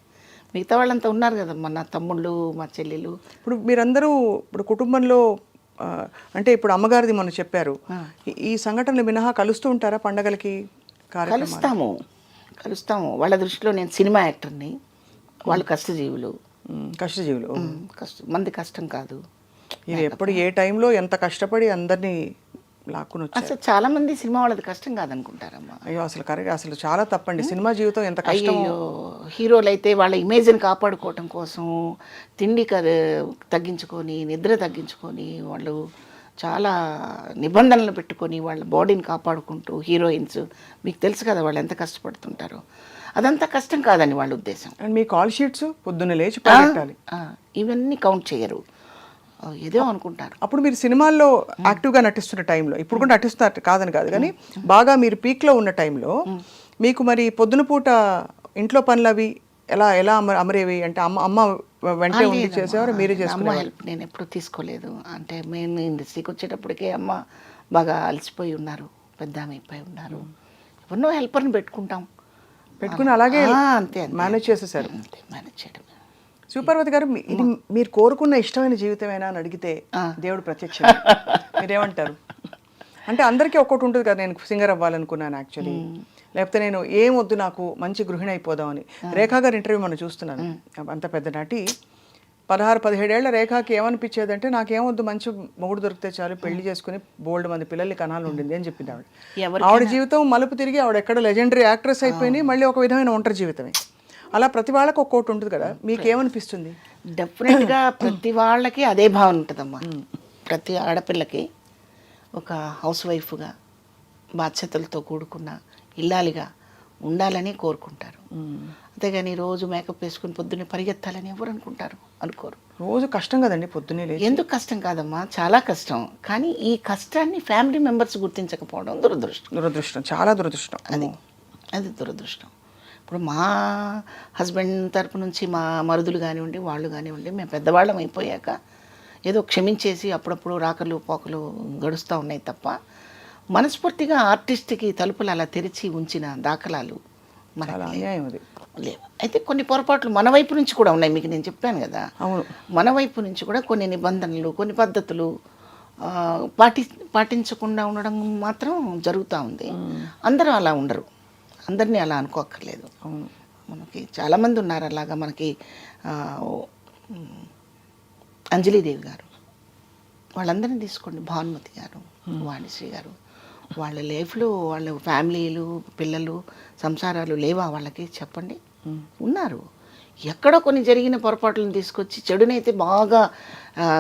మిగతా వాళ్ళంతా ఉన్నారు కదమ్మా, నా తమ్ముళ్ళు, మా చెల్లెలు. ఇప్పుడు మీరందరూ ఇప్పుడు కుటుంబంలో అంటే ఇప్పుడు అమ్మగారిది మొన్న చెప్పారు, ఈ సంఘటనలు మినహా కలుస్తూ ఉంటారా పండగలకి? కలుస్తాము. వాళ్ళ దృష్టిలో నేను సినిమా యాక్టర్ని, వాళ్ళు కష్టజీవులు. మంది కష్టం కాదు. ఇది ఎప్పుడు ఏ టైంలో ఎంత కష్టపడి అందరినీ లాక్కుని వచ్చారు. అసలు చాలా మంది సినిమా వాళ్ళది కష్టం కాదనుకుంటారమ్మా. అయ్యో అసలు కరెక్ట్, అసలు చాలా తప్పండి. సినిమా జీవితం ఎంత కష్టం. హీరోలు అయితే వాళ్ళ ఇమేజ్ని కాపాడుకోవటం కోసం తిండి తగ్గించుకొని, నిద్ర తగ్గించుకొని, వాళ్ళు చాలా నిబంధనలు పెట్టుకొని వాళ్ళ బాడీని కాపాడుకుంటూ, హీరోయిన్స్ మీకు తెలుసు కదా వాళ్ళు ఎంత కష్టపడుతుంటారో. అదంతా కష్టం కాదని వాళ్ళ ఉద్దేశం. అండ్ మీ కాల్ షీట్స్ పొద్దున్న లేచి పెట్టాలి, ఇవన్నీ కౌంట్ చేయరు, ఏదో అనుకుంటారు. అప్పుడు మీరు సినిమాల్లో యాక్టివ్గా నటిస్తున్న టైంలో, ఇప్పుడు కూడా నటిస్తున్నారు కాదని కాదు, కానీ బాగా మీరు పీక్లో ఉన్న టైంలో మీకు మరి పొద్దున పూట ఇంట్లో పనులు అవి ఎలా ఎలా అమరేవి అంటే అమ్మ వెంటే ఉండి చేసేవారు, మీరే అమ్మ చేసుకునేవారు? హెల్ప్ నేను ఎప్పుడు తీసుకోలేదు. అంటే మేము ఇండస్ట్రీకి వచ్చేటప్పటికే అమ్మ బాగా అలసిపోయి ఉన్నారు, పెద్ద ఆమె అయిపోయి ఉన్నారు. ఎవరినో హెల్పర్ని పెట్టుకుంటాం, పెట్టుకుని అలాగే అంతే మేనేజ్ చేసేసారు. అంతే మేనేజ్ చేయడం. శివపార్వతి గారు, ఇది మీరు కోరుకున్న ఇష్టమైన జీవితమేనా అని అడిగితే దేవుడు ప్రత్యక్షం. మీరేమంటారు? అంటే అందరికీ ఒక్కొక్కటి ఉంటుంది కదా, నేను సింగర్ అవ్వాలనుకున్నాను యాక్చువల్లీ, లేకపోతే నేను ఏం వద్దు నాకు మంచి గృహిణి అయిపోదామని. రేఖా గారి ఇంటర్వ్యూ మనం చూస్తున్నాను, అంత పెద్ద నటి, 16-17 ఏళ్ల రేఖాకి ఏమనిపించేది అంటే నాకేమొద్దు, మంచి మొగుడు దొరికితే చాలు, పెళ్లి చేసుకుని బోల్డ్ మంది పిల్లల్ని కనాలు ఉండింది అని చెప్పింది ఆవిడ. ఆవిడ జీవితం మలుపు తిరిగి ఆవిడ ఎక్కడ లెజెండరీ యాక్ట్రెస్ అయిపోయింది, మళ్ళీ ఒక విధమైన ఒంటరి జీవితమే. అలా ప్రతి వాళ్ళకి ఒక్కొక్కటి ఉంటుంది కదా, మీకేమనిపిస్తుంది? డెఫినెట్గా ప్రతి వాళ్ళకి అదే భావన ఉంటుందమ్మా. ప్రతి ఆడపిల్లకి ఒక హౌస్ వైఫ్గా బాధ్యతలతో కూడుకున్న ఇల్లాలిగా ఉండాలని కోరుకుంటారు. అంతేగాని రోజు మేకప్ వేసుకుని పొద్దున్నే పరిగెత్తాలని ఎవరు అనుకోరు. రోజు కష్టం కదండి పొద్దున్నే లేచి. ఎందుకు కష్టం కాదమ్మా, చాలా కష్టం. కానీ ఈ కష్టాన్ని ఫ్యామిలీ మెంబర్స్ గుర్తించకపోవడం దురదృష్టం, చాలా దురదృష్టం. అది దురదృష్టం. ఇప్పుడు మా హస్బెండ్ తరపు నుంచి మా మరుదులు కానివ్వండి, వాళ్ళు కానివ్వండి, మేము పెద్దవాళ్ళం అయిపోయాక ఏదో క్షమించేసి అప్పుడప్పుడు రాకలు పోకలు గడుస్తూ ఉన్నాయి తప్ప, మనస్ఫూర్తిగా ఆర్టిస్ట్కి తలుపులు అలా తెరిచి ఉంచిన దాఖలాలు అన్యాయం అది లేవు. అయితే కొన్ని పొరపాట్లు మన వైపు నుంచి కూడా ఉన్నాయి, మీకు నేను చెప్పాను కదా. అవును, మన వైపు నుంచి కూడా కొన్ని నిబంధనలు, కొన్ని పద్ధతులు పాటించకుండా ఉండడం మాత్రం జరుగుతూ ఉంది. అందరూ అలా ఉండరు, అందరినీ అలా అనుకోక్కర్లేదు. అవును, మనకి చాలామంది ఉన్నారు అలాగా. మనకి అంజలీదేవి గారు, వాళ్ళందరినీ తీసుకోండి, భానుమతి గారు, వాణిశ్రీ గారు, వాళ్ళ లైఫ్లో వాళ్ళ ఫ్యామిలీలు, పిల్లలు, సంసారాలు లేవా వాళ్ళకి? చెప్పండి. ఉన్నారు. ఎక్కడో కొన్ని జరిగిన పొరపాట్లను తీసుకొచ్చి చెడునైతే బాగా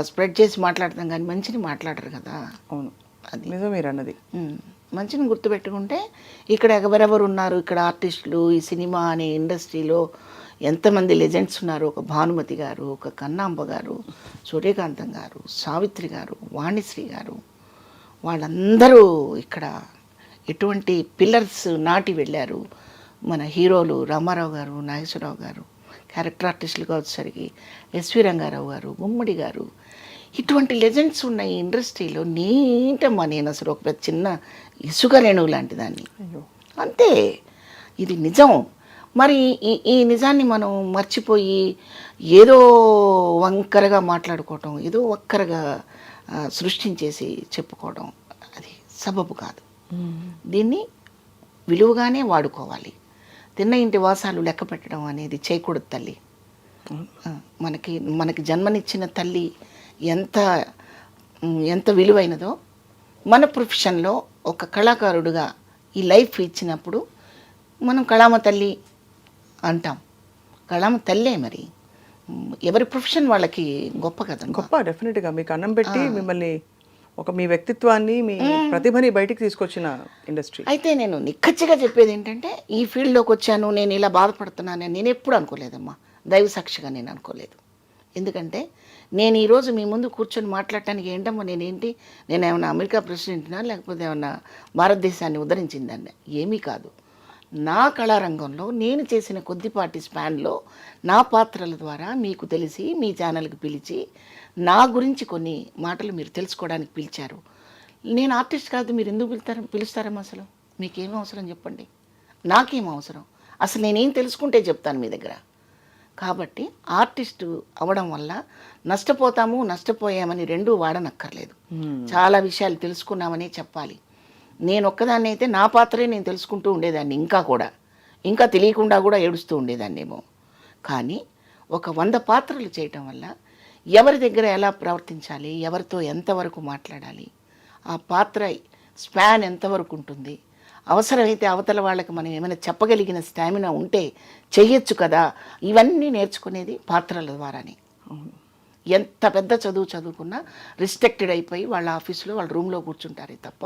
స్ప్రెడ్ చేసి మాట్లాడతాం, కానీ మంచిని మాట్లాడరు కదా. అవును, అది నిజం మీరు అన్నది. మంచిని గుర్తుపెట్టుకుంటే ఇక్కడ ఎవరెవరు ఉన్నారు, ఇక్కడ ఆర్టిస్టులు, ఈ సినిమా అనే ఇండస్ట్రీలో ఎంతమంది లెజెండ్స్ ఉన్నారు. ఒక భానుమతి గారు, ఒక కన్నాంబ గారు, సూర్యకాంతం గారు, సావిత్రి గారు, వాణిశ్రీ గారు, వాళ్ళందరూ ఇక్కడ ఎటువంటి పిల్లర్స్ నాటి వెళ్ళారు. మన హీరోలు రామారావు గారు, నాగేశ్వరరావు గారు, క్యారెక్టర్ ఆర్టిస్టులుగా వచ్చేసరికి ఎస్వి రంగారావు గారు, గుమ్మడి గారు, ఇటువంటి లెజెండ్స్ ఉన్న ఈ ఇండస్ట్రీలో నేంటమ్మా నేను అసలు ఒక పెద్ద చిన్న ఇసుక రేణువు లాంటి దాన్ని. అంతే, ఇది నిజం. మరి ఈ నిజాన్ని మనం మర్చిపోయి ఏదో వంకరగా మాట్లాడుకోవటం, ఏదో ఒక్కరగా సృష్టించేసి చెప్పుకోవడం అది సబబు కాదు. దీన్ని విలువగానే వాడుకోవాలి. తిన్న ఇంటి వాసాలు లెక్క పెట్టడం అనేది చేయకూడదు తల్లి. మనకి జన్మనిచ్చిన తల్లి ఎంత విలువైనదో, మన ప్రొఫెషన్లో ఒక కళాకారుడుగా ఈ లైఫ్ ఇచ్చినప్పుడు మనం కళామ తల్లి అంటాం. కళామ తల్లే. మరి ఎవరి ప్రొఫెషన్ వాళ్ళకి గొప్ప కదా. గొప్ప, డెఫినెట్గా మీకు అన్నం పెట్టి మిమ్మల్ని మీ వ్యక్తిత్వాన్ని, మీ ప్రతిభని బయటికి తీసుకొచ్చిన ఇండస్ట్రీ. అయితే నేను నిక్కచ్చిగా చెప్పేది ఏంటంటే, ఈ ఫీల్డ్లోకి వచ్చాను, నేను ఇలా బాధపడుతున్నాను నేను ఎప్పుడు అనుకోలేదమ్మా. దైవ సాక్షిగా నేను అనుకోలేదు. ఎందుకంటే నేను ఈరోజు మీ ముందు కూర్చొని మాట్లాడటానికి ఏంటమ్మా, నేను ఏమన్నా అమెరికా ప్రెసిడెంట్నా, లేకపోతే ఏమన్నా భారతదేశాన్ని ఉద్ధరించిందాన్ని? ఏమీ కాదు. నా కళారంగంలో నేను చేసిన కొద్దిపాటి స్పాన్లో నా పాత్రల ద్వారా మీకు తెలిసి మీ ఛానల్కి పిలిచి నా గురించి కొన్ని మాటలు మీరు తెలుసుకోవడానికి పిలిచారు. నేను ఆర్టిస్ట్ కాదు, మీరు ఎందుకు పిలుస్తారమ్మా? అసలు మీకేం అవసరం చెప్పండి, నాకేం అవసరం? అసలు నేనేం తెలుసుకుంటే చెప్తాను మీ దగ్గర. కాబట్టి ఆర్టిస్టు అవ్వడం వల్ల నష్టపోయామని రెండూ వాడనక్కర్లేదు. చాలా విషయాలు తెలుసుకున్నామని చెప్పాలి. నేను ఒక్కదాన్ని అయితే నా పాత్రే నేను తెలుసుకుంటూ ఉండేదాన్ని, ఇంకా తెలియకుండా కూడా ఏడుస్తూ ఉండేదాన్నేమో. కానీ ఒక 100 పాత్రలు చేయటం వల్ల ఎవరి దగ్గర ఎలా ప్రవర్తించాలి, ఎవరితో ఎంతవరకు మాట్లాడాలి, ఆ పాత్ర స్పాన్ ఎంతవరకు ఉంటుంది, అవసరమైతే అవతల వాళ్ళకి మనం ఏమైనా చెప్పగలిగిన స్టామినా ఉంటే చెయ్యొచ్చు కదా, ఇవన్నీ నేర్చుకునేది పాత్రల ద్వారానే. ఎంత పెద్ద చదువుకున్నా రిస్ట్రిక్టెడ్ అయిపోయి వాళ్ళ ఆఫీసులో వాళ్ళ రూమ్లో కూర్చుంటారే తప్ప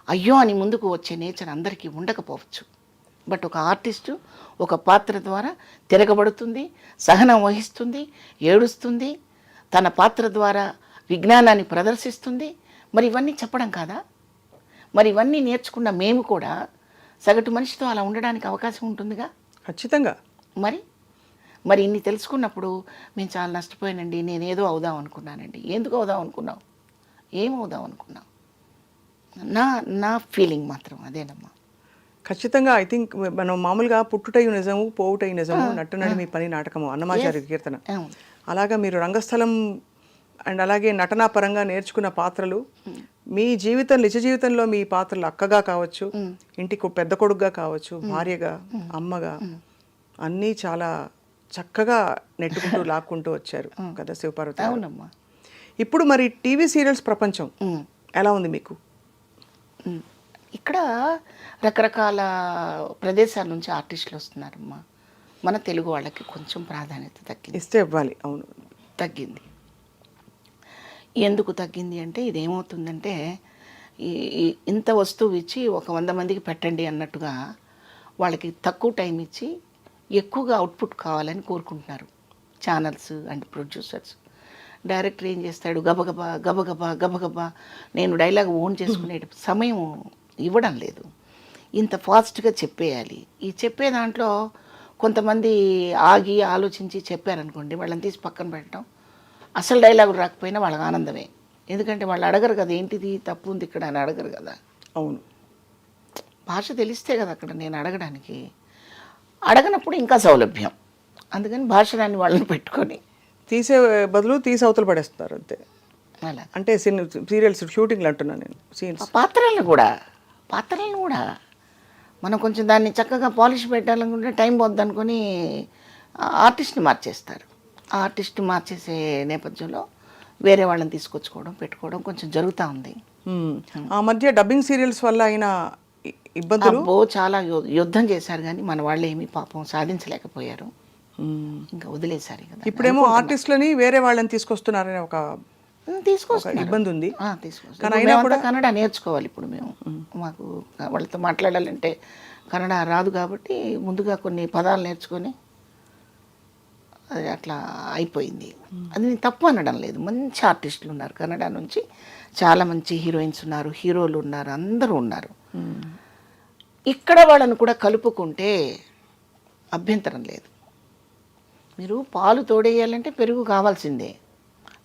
అయ్యో అని ముందుకు వచ్చే నేచర్ అందరికీ ఉండకపోవచ్చు. బట్ ఒక ఆర్టిస్టు ఒక పాత్ర ద్వారా తిరగబడుతుంది, సహనం వహిస్తుంది, ఏడుస్తుంది, తన పాత్ర ద్వారా విజ్ఞానాన్ని ప్రదర్శిస్తుంది. మరి ఇవన్నీ చెప్పడం కాదా? మరి ఇవన్నీ నేర్చుకున్న మేము కూడా సగటు మనిషితో అలా ఉండడానికి అవకాశం ఉంటుందిగా. ఖచ్చితంగా. మరి మరి ఇన్ని తెలుసుకున్నప్పుడు మేము చాలా నష్టపోయానండి, నేనేదో అవుదాం అనుకున్నానండి. ఎందుకు అవుదాం అనుకున్నావు? ఏం అవుదాం అనుకున్నావు? నా నా ఫీలింగ్ మాత్రం అదేనమ్మా. ఖచ్చితంగా ఐ థింక్ మనం మామూలుగా పుట్టుటయు నిజము పోవుటయు నిజము నట్టునడి మీ పని నాటకము అన్నమాచార్య కీర్తన. అవును. అలాగా మీరు రంగస్థలం అండ్ అలాగే నటనా పరంగా నేర్చుకున్న పాత్రలు మీ జీవితం నిజ జీవితంలో మీ పాత్రలు అక్కగా కావచ్చు, ఇంటికి పెద్ద కొడుకుగా కావచ్చు, భార్యగా, అమ్మగా అన్నీ చాలా చక్కగా నెట్టుకుంటూ లాక్కుంటూ వచ్చారు కదా శివపార్వతి గారు. అవునమ్మా. ఇప్పుడు మరి టీవీ సీరియల్స్ ప్రపంచం ఎలా ఉంది మీకు? ఇక్కడ రకరకాల ప్రదేశాల నుంచి ఆర్టిస్టులు వస్తున్నారమ్మా. మన తెలుగు వాళ్ళకి కొంచెం ప్రాధాన్యత తగ్గింది. ఇస్తే ఇవ్వాలి. అవును, తగ్గింది. ఎందుకు తగ్గింది అంటే ఇదేమవుతుందంటే ఇంత వస్తువు ఇచ్చి ఒక 100 మందికి పెట్టండి అన్నట్టుగా వాళ్ళకి తక్కువ టైం ఇచ్చి ఎక్కువగా అవుట్పుట్ కావాలని కోరుకుంటున్నారు ఛానల్స్ అండ్ ప్రొడ్యూసర్స్. డైరెక్టర్ ఏం చేస్తాడు, గబగబా గబగబా గబగబా నేను డైలాగ్ ఓన్ చేసుకునే సమయం ఇవ్వడం లేదు. ఇంత ఫాస్ట్గా చెప్పేయాలి. ఈ చెప్పే దాంట్లో కొంతమంది ఆగి ఆలోచించి చెప్పారనుకోండి, వాళ్ళని తీసి పక్కన పెట్టడం, అసలు డైలాగులు రాకపోయినా వాళ్ళకి ఆనందమే. ఎందుకంటే వాళ్ళు అడగరు కదా, ఏంటిది తప్పు ఉంది ఇక్కడ అని అడగరు కదా. అవును, భాష తెలిస్తే కదా అక్కడ నేను అడగడానికి. అడగనప్పుడు ఇంకా సౌలభ్యం. అందుకని భాషరాన్ని వాళ్ళని పెట్టుకొని తీసే బదులు తీసి అవతల పడేస్తున్నారు అంతే. అలా అంటే సీరియల్స్ షూటింగ్లు అంటున్నాను నేను. సీన్స్ పాత్రలను కూడా మనం కొంచెం దాన్ని చక్కగా పాలిష్ పెట్టాలనుకుంటే టైం పోద్దనుకొని ఆర్టిస్ట్ని మార్చేస్తారు. ఆ ఆర్టిస్ట్ మార్చేసే నేపథ్యంలో వేరే వాళ్ళని తీసుకొచ్చుకోవడం పెట్టుకోవడం కొంచెం జరుగుతూ ఉంది. ఆ మధ్య డబ్బింగ్ సీరియల్స్ వల్ల అయిన ఇబ్బందులు చాలా యుద్ధం చేశారు, కానీ మన వాళ్ళు ఏమీ పాపం సాధించలేకపోయారు. ఇంకా వదిలేశారు కదా. ఇప్పుడేమో ఆర్టిస్టులని వేరే వాళ్ళని తీసుకొస్తున్నారనే ఒక తీసుకొస్తున్నారు, ఇబ్బంది ఉంది. కానీ అయినా కూడా కన్నడ నేర్చుకోవాలి. ఇప్పుడు మేము మాకు వాళ్ళతో మాట్లాడాలంటే కన్నడ రాదు కాబట్టి ముందుగా కొన్ని పదాలు నేర్చుకొని అది అట్లా అయిపోయింది. అది నేను తప్పు అనడం లేదు. మంచి ఆర్టిస్టులు ఉన్నారు కన్నడ నుంచి, చాలా మంచి హీరోయిన్స్ ఉన్నారు, హీరోలు ఉన్నారు, అందరూ ఉన్నారు. ఇక్కడ వాళ్ళని కూడా కలుపుకుంటే అభ్యంతరం లేదు. మీరు పాలు తోడేయాలంటే పెరుగు కావాల్సిందే.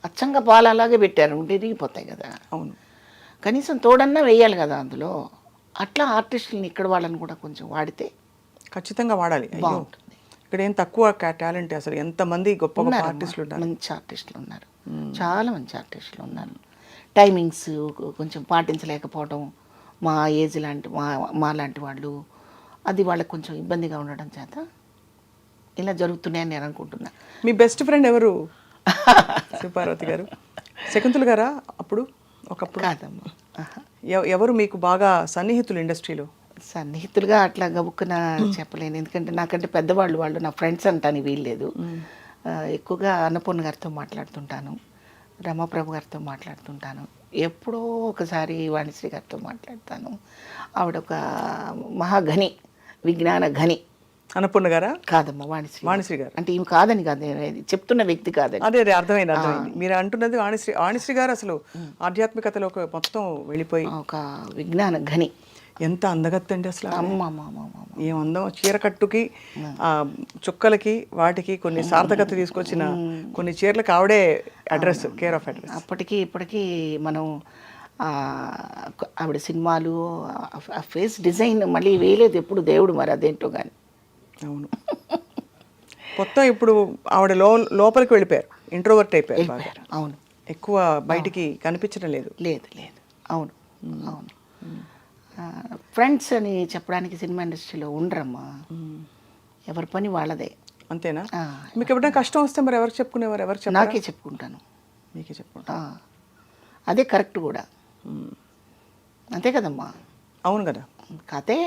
అచ్చంగా పాలు అలాగే పెట్టారు విరిగిపోతాయి కదా. అవును, కనీసం తోడన్నా వేయాలి కదా అందులో. అట్లా ఆర్టిస్టులని ఇక్కడ వాళ్ళని కూడా కొంచెం వాడితే ఖచ్చితంగా వాడాలి. బాగుంటుంది. ఇక్కడ ఏం తక్కువ టాలెంట్, అసలు ఎంతమంది గొప్ప గొప్ప ఆర్టిస్టులు ఉన్నారు. మంచి ఆర్టిస్టులు ఉన్నారు, చాలా మంచి ఆర్టిస్టులు ఉన్నారు. టైమింగ్స్ కొంచెం పాటించలేకపోవడం, మా ఏజ్ లాంటి మా లాంటి వాళ్ళు, అది వాళ్ళకి కొంచెం ఇబ్బందిగా ఉండడం చేత ఇలా జరుగుతున్నాయని నేను అనుకుంటున్నా. మీ బెస్ట్ ఫ్రెండ్ ఎవరు శివపార్వతి గారు? శకుంతల గారా అప్పుడు ఒకప్పుడు? కాదమ్మా. ఎవరు మీకు బాగా సన్నిహితులు ఇండస్ట్రీలో? సన్నిహితులుగా అట్లా గబుక్కున చెప్పలేను, ఎందుకంటే నాకంటే పెద్దవాళ్ళు, వాళ్ళు నా ఫ్రెండ్స్ అంటాను వీల్లేదు. ఎక్కువగా అన్నపూర్ణ గారితో మాట్లాడుతుంటాను, రమాప్రభు గారితో మాట్లాడుతుంటాను, ఎప్పుడో ఒకసారి వాణిశ్రీ గారితో మాట్లాడతాను. ఆవిడ ఒక మహాఘని, విజ్ఞాన ఘని. అన్నపూర్ణ గారా? కాదమ్మా, వాణిశ్రీ గారు. అంటే ఈమె కాదని కాదు, చెప్తున్న వ్యక్తి కాదని. అదే అర్థమైంది. మీరు అంటున్నది వాణిశ్రీ గారు అసలు ఆధ్యాత్మికతలో మొత్తం వెళ్ళిపోయి ఒక విజ్ఞాన ఘని. ఎంత అందగత్తండి అసలు. అమ్మ ఏం అందం. చీర కట్టుకి చుక్కలకి వాటికి కొన్ని సార్థకత తీసుకొచ్చిన కొన్ని చీరలకు ఆవిడే అడ్రస్, కేర్ ఆఫ్ అడ్రస్. అప్పటికి ఇప్పటికీ మనం ఆవిడ సినిమాలు ఆ ఫేస్ డిజైన్ మళ్ళీ వేయలేదు ఎప్పుడు దేవుడు, మరి అదేంటో కానీ. అవును, మొత్తం ఇప్పుడు ఆవిడ లోపలికి వెళ్ళిపోయారు, ఇంట్రోవర్ట్ అయిపోయారు బాగా. అవును, ఎక్కువ బయటికి కనిపించడం లేదు. లేదు. అవును. ఫ్రెండ్స్ అని చెప్పడానికి సినిమా ఇండస్ట్రీలో ఉండరమ్మా, ఎవరి పని వాళ్ళదే. అంతేనా? మీకు ఎప్పుడైనా కష్టం వస్తే మరి ఎవరికి చెప్పుకునేవారు? నాకే చెప్పుకుంటాను. మీకే చెప్పుకుంటా. అదే కరెక్ట్ కూడా, అంతే కదమ్మా. అవును కదా. కాతే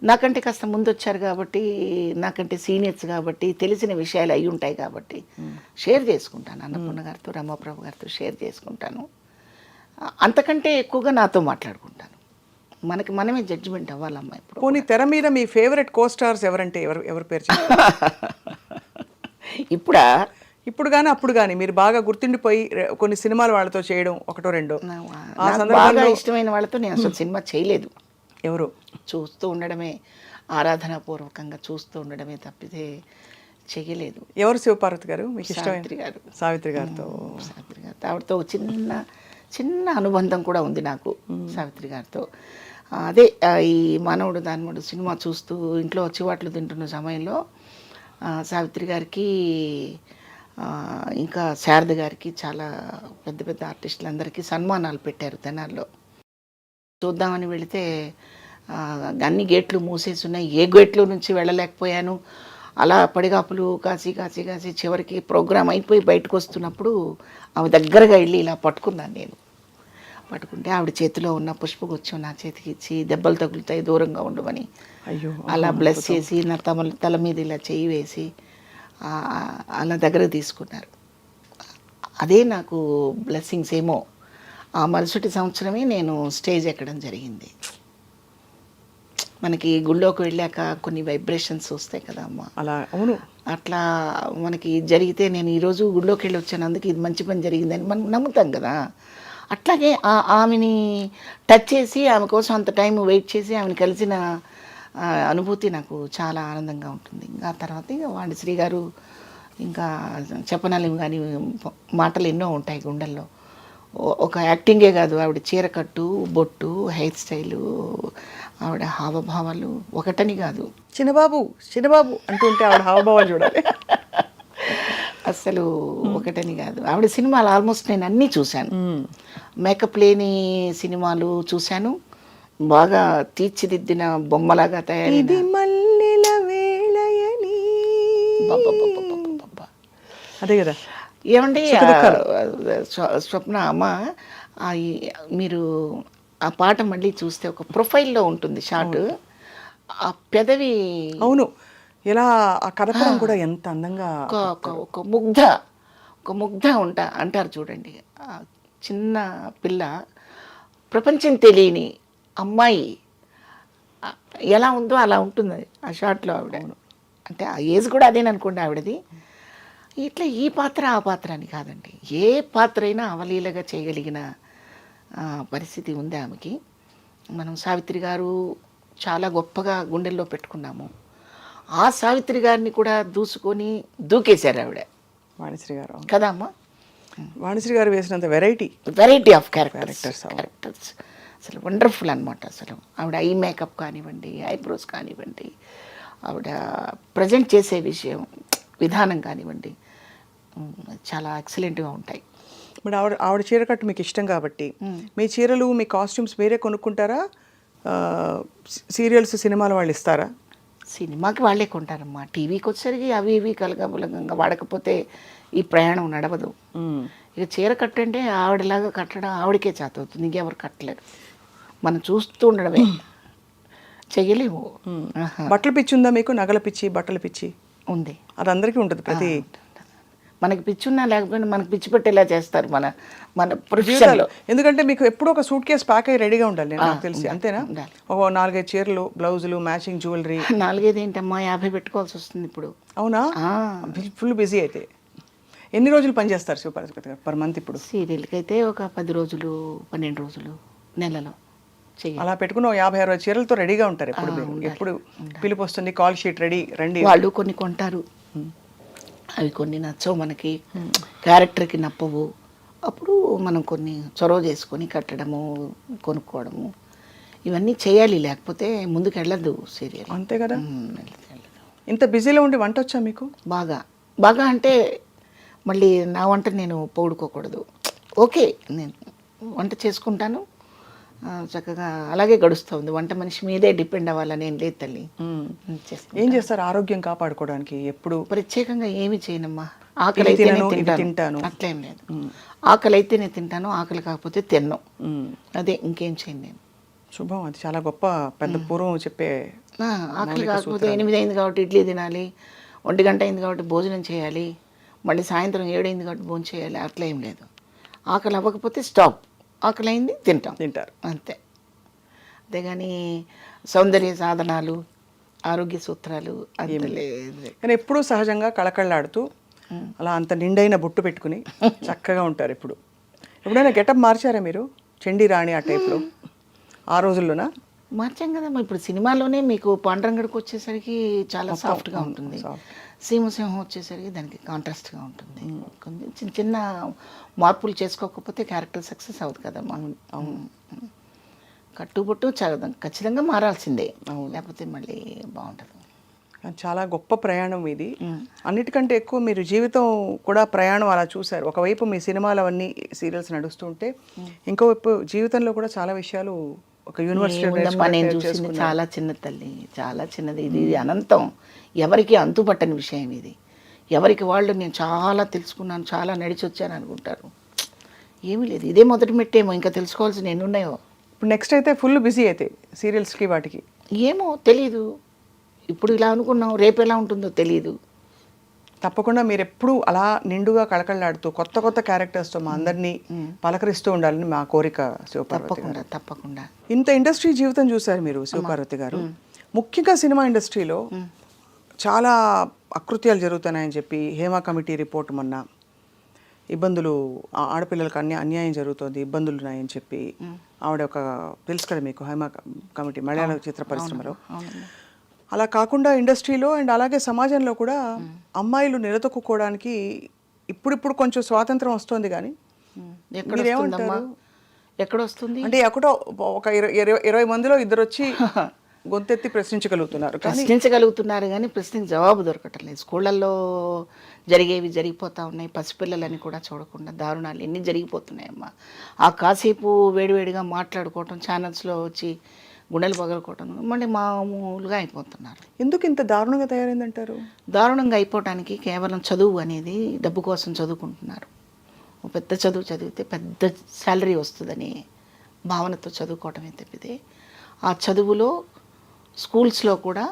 నాకంటే కాస్త ముందు వచ్చారు కాబట్టి, నాకంటే సీనియర్స్ కాబట్టి తెలిసిన విషయాలు అయి ఉంటాయి కాబట్టి షేర్ చేసుకుంటాను. అన్నపూర్ణ గారితో, రమాప్రభు గారితో షేర్ చేసుకుంటాను. అంతకంటే ఎక్కువగా నాతో మాట్లాడుకుంటాను. మనమే జడ్జిమెంట్ అవ్వాలమ్మా. ఇప్పుడు పోనీ తెర మీద మీ ఫేవరెట్ కో స్టార్స్ ఎవరంటే ఎవరి పేరు? ఇప్పుడు కానీ అప్పుడు కానీ మీరు బాగా గుర్తుండిపోయి కొన్ని సినిమాలు వాళ్ళతో చేయడం ఒకటో రెండో? బాగా ఇష్టమైన వాళ్ళతో నేను అసలు సినిమా చేయలేదు. ఎవరు? చూస్తూ ఉండడమే, ఆరాధనాపూర్వకంగా చూస్తూ ఉండడమే తప్పితే చెయ్యలేదు. ఎవరు శివపార్వతి గారు మీకు ఇష్టమైన? సావిత్రి గారు. సావిత్రి గారితో. సావిత్రి గారితో ఆవిడతో చిన్న చిన్న అనుబంధం కూడా ఉంది నాకు సావిత్రి గారితో. అదే ఈ మానవుడు దానవుడు సినిమా చూస్తూ ఇంట్లో చివాట్లు తింటున్న సమయంలో సావిత్రి గారికి ఇంకా శారద గారికి చాలా పెద్ద పెద్ద ఆర్టిస్టులందరికీ సన్మానాలు పెట్టారు తెనాల్లో. చూద్దామని వెళితే అన్ని గేట్లు మూసేసి ఉన్నాయి. ఏ గేట్లో నుంచి వెళ్ళలేకపోయాను. అలా పడిగాపులు కాసి కాసి కాసి చివరికి ప్రోగ్రాం అయిపోయి బయటకు వస్తున్నప్పుడు ఆమె దగ్గరగా వెళ్ళి ఇలా పట్టుకున్నాను నేను. పట్టుకుంటే ఆవిడ చేతిలో ఉన్న పుష్పగుచ్చం నా చేతికి ఇచ్చి దెబ్బలు తగులుతాయి దూరంగా ఉండమని అయ్యో అలా బ్లెస్ చేసి నా తల మీద ఇలా చేయి వేసి అలా దగ్గర తీసుకున్నారు. అదే నాకు బ్లెస్సింగ్స్ ఏమో. ఆ మరుసటి సంవత్సరమే నేను స్టేజ్ ఎక్కడం జరిగింది. మనకి గుళ్ళోకి వెళ్ళాక కొన్ని వైబ్రేషన్స్ వస్తాయి కదా అమ్మ. అలా అవును. అట్లా మనకి జరిగితే నేను ఈరోజు గుళ్ళోకి వెళ్ళి వచ్చాను, అందుకే ఇది మంచి పని జరిగిందని మనం నమ్ముతాం కదా. అట్లాగే ఆమెని టచ్ చేసి ఆమె కోసం అంత టైం వెయిట్ చేసి ఆమెను కలిసిన అనుభూతి నాకు చాలా ఆనందంగా ఉంటుంది. ఇంకా తర్వాత ఇక వాణిశ్రీ గారు ఇంకా చెప్పనాలి కానీ మాటలు ఎన్నో ఉంటాయి గుండెల్లో. ఒక యాక్టింగే కాదు, ఆవిడ చీరకట్టు, బొట్టు, హెయిర్ స్టైలు, ఆవిడ హావభావాలు ఒకటని కాదు. చిన్నబాబు చిన్నబాబు అంటుంటే ఆవిడ హావభావాలు చూడాలి. అస్సలు ఒకటని కాదు. ఆవిడ సినిమాలు ఆల్మోస్ట్ నేను అన్నీ చూశాను. మేకప్ లేని సినిమాలు చూశాను, బాగా తీర్చిదిద్దిన బొమ్మలాగా తయారైన అదే కదా. ఏమండి స్వప్న అమ్మ, మీరు ఆ పాట మళ్ళీ చూస్తే ఒక ప్రొఫైల్లో ఉంటుంది షార్ట్. ఆ పెదవి అవును, ఇలా ఆ కదపడం కూడా ఎంత అందంగా. ఒక ముగ్ధ అంటారు చూడండి. చిన్న పిల్ల, ప్రపంచం తెలియని అమ్మాయి ఎలా ఉందో అలా ఉంటుంది ఆ షార్ట్లో ఆవిడ. అంటే ఆ ఏజ్ కూడా అదేననుకోండి ఆవిడది. ఇట్లా ఈ పాత్ర ఆ పాత్ర అని కాదండి, ఏ పాత్ర అయినా అవలీలగా చేయగలిగిన పరిస్థితి ఉంది ఆమెకి. మనం సావిత్రి గారు చాలా గొప్పగా గుండెల్లో పెట్టుకున్నాము. ఆ సావిత్రి గారిని కూడా దూకేశారు ఆవిడ, వాణిశ్రీ గారు కదా అమ్మ. వాణిశ్రీ గారు వేసినంత వెరైటీ ఆఫ్ క్యారెక్టర్స్ అసలు వండర్ఫుల్ అనమాట. అసలు ఆవిడ ఐ మేకప్ కానివ్వండి, ఐబ్రోస్ కానివ్వండి, ఆవిడ ప్రజెంట్ చేసే విధానం కానివ్వండి, చాలా ఎక్సలెంట్గా ఉంటాయి. మరి ఆవిడ చీర కట్టు మీకు ఇష్టం కాబట్టి మీ చీరలు, మీ కాస్ట్యూమ్స్ మీరే కొనుక్కుంటారా? సీరియల్స్, సినిమాలు వాళ్ళు ఇస్తారా? సినిమాకి వాళ్ళే కొంటారమ్మా. టీవీకి వచ్చేసరికి అవి ఇవి కలగబులంగా వాడకపోతే ఈ ప్రయాణం నడవదు. ఇక చీర కట్టంటే ఆవిడలాగా కట్టడం ఆవిడకే చేత అవుతుంది, ఇంకెవరు కట్టలేరు. మనం చూస్తూ ఉండడమే, చెయ్యలేము. బట్టల పిచ్చి ఉందా మీకు? నగల పిచ్చి, బట్టల పిచ్చి ఉంది. అది అందరికీ ఉంటుంది. ప్రతి మనకి పిచ్చి ఉన్నా లేకపోయినా మనకి పిచ్చి పెట్టేలా చేస్తారు మన ప్రొఫెషన్లో. ఎందుకంటే మీకు ఎప్పుడూ ఒక సూట్ కేసు ప్యాక్ అయ్యి రెడీగా ఉండాలి, నాకు తెలిసి. అంతేనా? ఒక 4-5 చీరలు, బ్లౌజులు, మ్యాచింగ్ జ్యువెలరీ. 4-5 ఏంటమ్మా, 50 పెట్టుకోవాల్సి వస్తుంది ఇప్పుడు. అవునా? ఫుల్ బిజీ అయితే. ఎన్ని రోజులు పనిచేస్తారు శివపార్వతి గారు పర్ మంత్ ఇప్పుడు? సీరియల్కి అయితే ఒక 10 రోజులు, 12 రోజులు, నెలలో అలా పెట్టుకుని 50-60 చీరలతో రెడీగా ఉంటారు ఎప్పుడు. ఎప్పుడు పిలుపు వస్తుంది, కాల్ షీట్ రెడీ రండి. వాళ్ళు కొన్ని కొంటారు, అవి కొన్ని నచ్చవు మనకి, క్యారెక్టర్కి నప్పవు. అప్పుడు మనం కొన్ని చొరవ చేసుకొని కట్టడము, కొనుక్కోవడము, ఇవన్నీ చేయాలి. లేకపోతే ముందుకు వెళ్ళదు సీరియల్. అంతే కదా. ఇంత బిజీలో ఉండి వంట వచ్చా మీకు? బాగా అంటే మళ్ళీ నా వంట నేను పొగుడుకోకూడదు. ఓకే, నేను వంట చేసుకుంటాను, చక్కగా అలాగే గడుస్తుంది. వంట మనిషి మీదే డిపెండ్ అవ్వాలని ఏం లేదు తల్లి. ఏం చేస్తారు ఆరోగ్యం కాపాడుకోవడానికి? ఎప్పుడు ప్రత్యేకంగా ఏమి చేయనమ్మా. ఆకలి అయితే తింటాను, అట్లేం లేదు. ఆకలి అయితే నేను తింటాను, ఆకలి కాకపోతే తిన్ను, అదే, ఇంకేం చేయను నేను. శుభం. అది చాలా గొప్ప పెద్ద పూర్వం చెప్పే. ఆకలి కాకపోతే 8 అయింది కాబట్టి ఇడ్లీ తినాలి, 1 గంట అయింది కాబట్టి భోజనం చేయాలి, మళ్ళీ సాయంత్రం 7 అయింది కాబట్టి భోజనం చేయాలి, అట్లా ఏం లేదు. ఆకలి అవ్వకపోతే స్టాప్, ఆకలి అయింది తింటారు అంతే. అంతేగాని సౌందర్య సాధనాలు, ఆరోగ్య సూత్రాలు అంత లేదు. కానీ ఎప్పుడూ సహజంగా కళకళలాడుతూ అలా అంత నిండైన బొట్టు పెట్టుకుని చక్కగా ఉంటారు. ఎప్పుడైనా గెటప్ మార్చారా మీరు? చండీ రాణి ఆ టైప్లో ఆ రోజుల్లోనా? మార్చాం కదమ్మా. ఇప్పుడు సినిమాలోనే మీకు పాండురంగడికి వచ్చేసరికి చాలా సాఫ్ట్గా ఉంటుంది. సీమసింహం వచ్చేసరికి దానికి కాంట్రాస్ట్గా ఉంటుంది. కొంచెం చిన్న చిన్న మార్పులు చేసుకోకపోతే క్యారెక్టర్ సక్సెస్ అవుతుంది కదా. మనం కట్టుబొట్టు ఖచ్చితంగా మారాల్సిందే, లేకపోతే మళ్ళీ బాగుంటుంది. చాలా గొప్ప ప్రయాణం ఇది. అన్నిటికంటే ఎక్కువ మీరు జీవితం కూడా ప్రయాణం అలా చూశారు. ఒకవైపు మీ సినిమాలు అవన్నీ సీరియల్స్ నడుస్తుంటే ఇంకోవైపు జీవితంలో కూడా చాలా విషయాలు ఒక యూనివర్సిటీ నేను చూసింది చాలా చిన్న తల్లి, చాలా చిన్నది. ఇది అనంతం, ఎవరికి అంతుపట్టని విషయం ఇది. ఎవరికి వాళ్ళు నేను చాలా తెలుసుకున్నాను, చాలా నడిచి వచ్చాను అనుకుంటారు. ఏమీ లేదు, ఇదే మొదటి మెట్టేమో, ఇంకా తెలుసుకోవాల్సిన ఎన్ని ఉన్నాయో. ఇప్పుడు నెక్స్ట్ అయితే ఫుల్ బిజీ అయితే సీరియల్స్కి వాటికి ఏమో తెలీదు. ఇప్పుడు ఇలా అనుకున్నాం, రేపు ఎలా ఉంటుందో తెలియదు. తప్పకుండా మీరు ఎప్పుడు అలా నిండుగా కళకళలాడుతూ కొత్త కొత్త క్యారెక్టర్స్తో మా అందరినీ పలకరిస్తూ ఉండాలని మా కోరిక శివపార్వతి గారు. తప్పకుండా. ఇంత ఇండస్ట్రీ జీవితం చూశారు మీరు శివపార్వతి గారు. ముఖ్యంగా సినిమా ఇండస్ట్రీలో చాలా అకృత్యాలు జరుగుతున్నాయని చెప్పి హేమ కమిటీ రిపోర్ట్ మొన్న ఇబ్బందులు, ఆడపిల్లలకు అన్యాయం జరుగుతుంది, ఇబ్బందులు ఉన్నాయని చెప్పి ఆవిడ ఒక తెలుసు కదా మీకు, హేమ కమిటీ మలయాళ చిత్ర పరిశ్రమలో. అలా కాకుండా ఇండస్ట్రీలో అండ్ అలాగే సమాజంలో కూడా అమ్మాయిలు నిలదొక్కుకోవడానికి ఇప్పుడిప్పుడు కొంచెం స్వాతంత్రం వస్తుంది. కానీ మీరేమంటారు? ఎక్కడొస్తుంది అంటే ఎక్కడో ఒక 20 మందిలో ఇద్దరు వచ్చి గొంతెత్తి ప్రశ్నించగలుగుతున్నారు కానీ ప్రశ్నకి జవాబు దొరకటం లేదు. స్కూళ్ళల్లో జరిగేవి జరిగిపోతూ ఉన్నాయి. పసిపిల్లలని కూడా చూడకుండా దారుణాలు ఎన్ని జరిగిపోతున్నాయమ్మా. ఆ కాసేపు వేడివేడిగా మాట్లాడుకోవటం, ఛానల్స్లో వచ్చి గుండెలు పగలుకోవటం, మళ్ళీ మామూలుగా అయిపోతున్నారు. ఎందుకు ఇంత దారుణంగా తయారైందంటారు? దారుణంగా అయిపోవటానికి కేవలం చదువు అనేది డబ్బు కోసం చదువుకుంటున్నారు. పెద్ద చదువు చదివితే పెద్ద శాలరీ వస్తుందని భావనతో చదువుకోవటమే తప్పితే ఆ చదువులో స్కూల్స్లో కూడా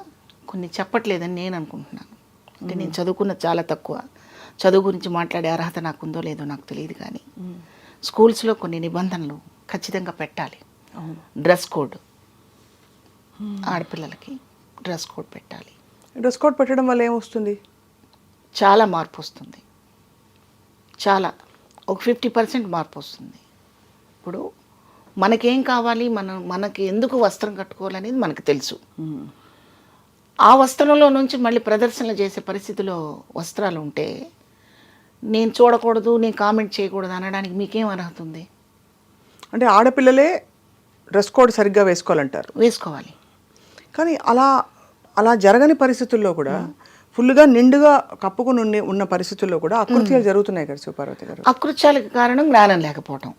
కొన్ని చెప్పట్లేదని నేను అనుకుంటున్నాను. అంటే నేను చదువుకున్నది చాలా తక్కువ, చదువు గురించి మాట్లాడే అర్హత నాకుందో లేదో నాకు తెలియదు. కానీ స్కూల్స్లో కొన్ని నిబంధనలు ఖచ్చితంగా పెట్టాలి. డ్రెస్ కోడ్, ఆడపిల్లలకి డ్రెస్ కోడ్ పెట్టాలి. డ్రెస్ కోడ్ పెట్టడం వల్ల ఏమొస్తుంది? చాలా మార్పు వస్తుంది. చాలా ఒక 50% మార్పు వస్తుంది. ఇప్పుడు మనకేం కావాలి, మనకి ఎందుకు వస్త్రం కట్టుకోవాలనేది మనకు తెలుసు. ఆ వస్త్రంలో నుంచి మళ్ళీ ప్రదర్శనలు చేసే పరిస్థితిలో వస్త్రాలు ఉంటే నేను చూడకూడదు, నేను కామెంట్ చేయకూడదు అనడానికి మీకేం అర్హత ఉంది? అంటే ఆడపిల్లలే డ్రెస్ కోడ్ సరిగ్గా వేసుకోవాలంటారు. వేసుకోవాలి. కానీ అలా జరగని పరిస్థితుల్లో కూడా ఫుల్గా నిండుగా కప్పుకుని ఉన్న పరిస్థితుల్లో కూడా అకృత్యాలు జరుగుతున్నాయి కదా శివపార్వతి గారు. అకృత్యాలకు కారణం జ్ఞానం లేకపోవటం,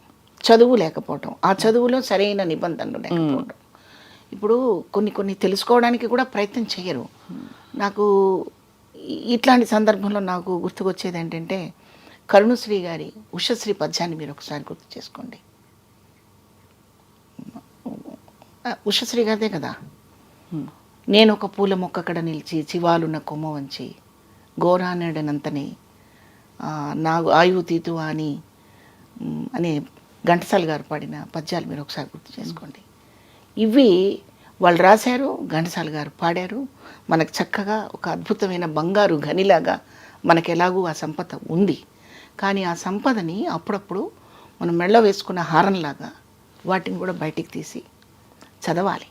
చదువు లేకపోవటం, ఆ చదువులో సరైన నిబంధనలు లేకపోవటం. ఇప్పుడు కొన్ని తెలుసుకోవడానికి కూడా ప్రయత్నం చేయరు. నాకు ఇట్లాంటి సందర్భంలో నాకు గుర్తుకొచ్చేది ఏంటంటే, కరుణశ్రీ గారి ఉషశ్రీ పద్యాన్ని మీరు ఒకసారి గుర్తు చేసుకోండి. ఉషశ్రీ గారిదే కదా. నేను ఒక పూల మొక్కకడ నిలిచి చివాలున్న కొమ్మ వంచి ఘోరానడనంతని నా ఆయువు తీతు అని ఘంటసాల గారు పాడిన పద్యాలు మీరు ఒకసారి గుర్తు చేసుకోండి. ఇవి వాళ్ళు రాశారు, ఘంటసాల గారు పాడారు. మనకు చక్కగా ఒక అద్భుతమైన బంగారు గనిలాగా మనకు ఎలాగూ ఆ సంపద ఉంది. కానీ ఆ సంపదని అప్పుడప్పుడు మనం మెళ్ళ వేసుకున్న హారంలాగా వాటిని కూడా బయటికి తీసి చదవాలి,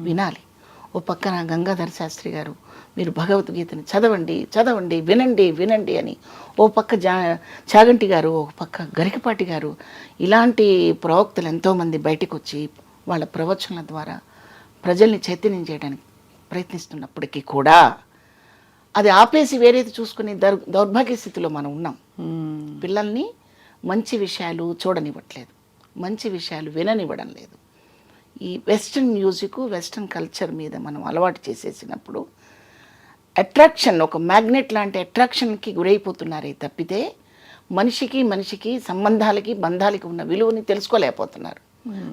వినాలి. ఓ పక్కన గంగాధర శాస్త్రి గారు మీరు భగవద్గీతని చదవండి వినండి అని, ఓ పక్క చాగంటి గారు, ఓ పక్క గరికపాటి గారు, ఇలాంటి ప్రవక్తలు ఎంతోమంది బయటకు వచ్చి వాళ్ళ ప్రవచనాల ద్వారా ప్రజల్ని చైతన్యం చేయడానికి ప్రయత్నిస్తున్నప్పటికీ కూడా అది ఆపేసి వేరేది చూసుకునే దౌర్భాగ్య స్థితిలో మనం ఉన్నాం. పిల్లల్ని మంచి విషయాలు చూడనివ్వట్లేదు, మంచి విషయాలు విననివ్వడం లేదు. ఈ వెస్ట్రన్ మ్యూజిక్, వెస్ట్రన్ కల్చర్ మీద మనం అలవాటు చేసేసినప్పుడు అట్రాక్షన్, ఒక మ్యాగ్నెట్ లాంటి అట్రాక్షన్కి గురైపోతున్నారే తప్పితే మనిషికి సంబంధాలకి బంధాలకి ఉన్న విలువని తెలుసుకోలేకపోతున్నారు.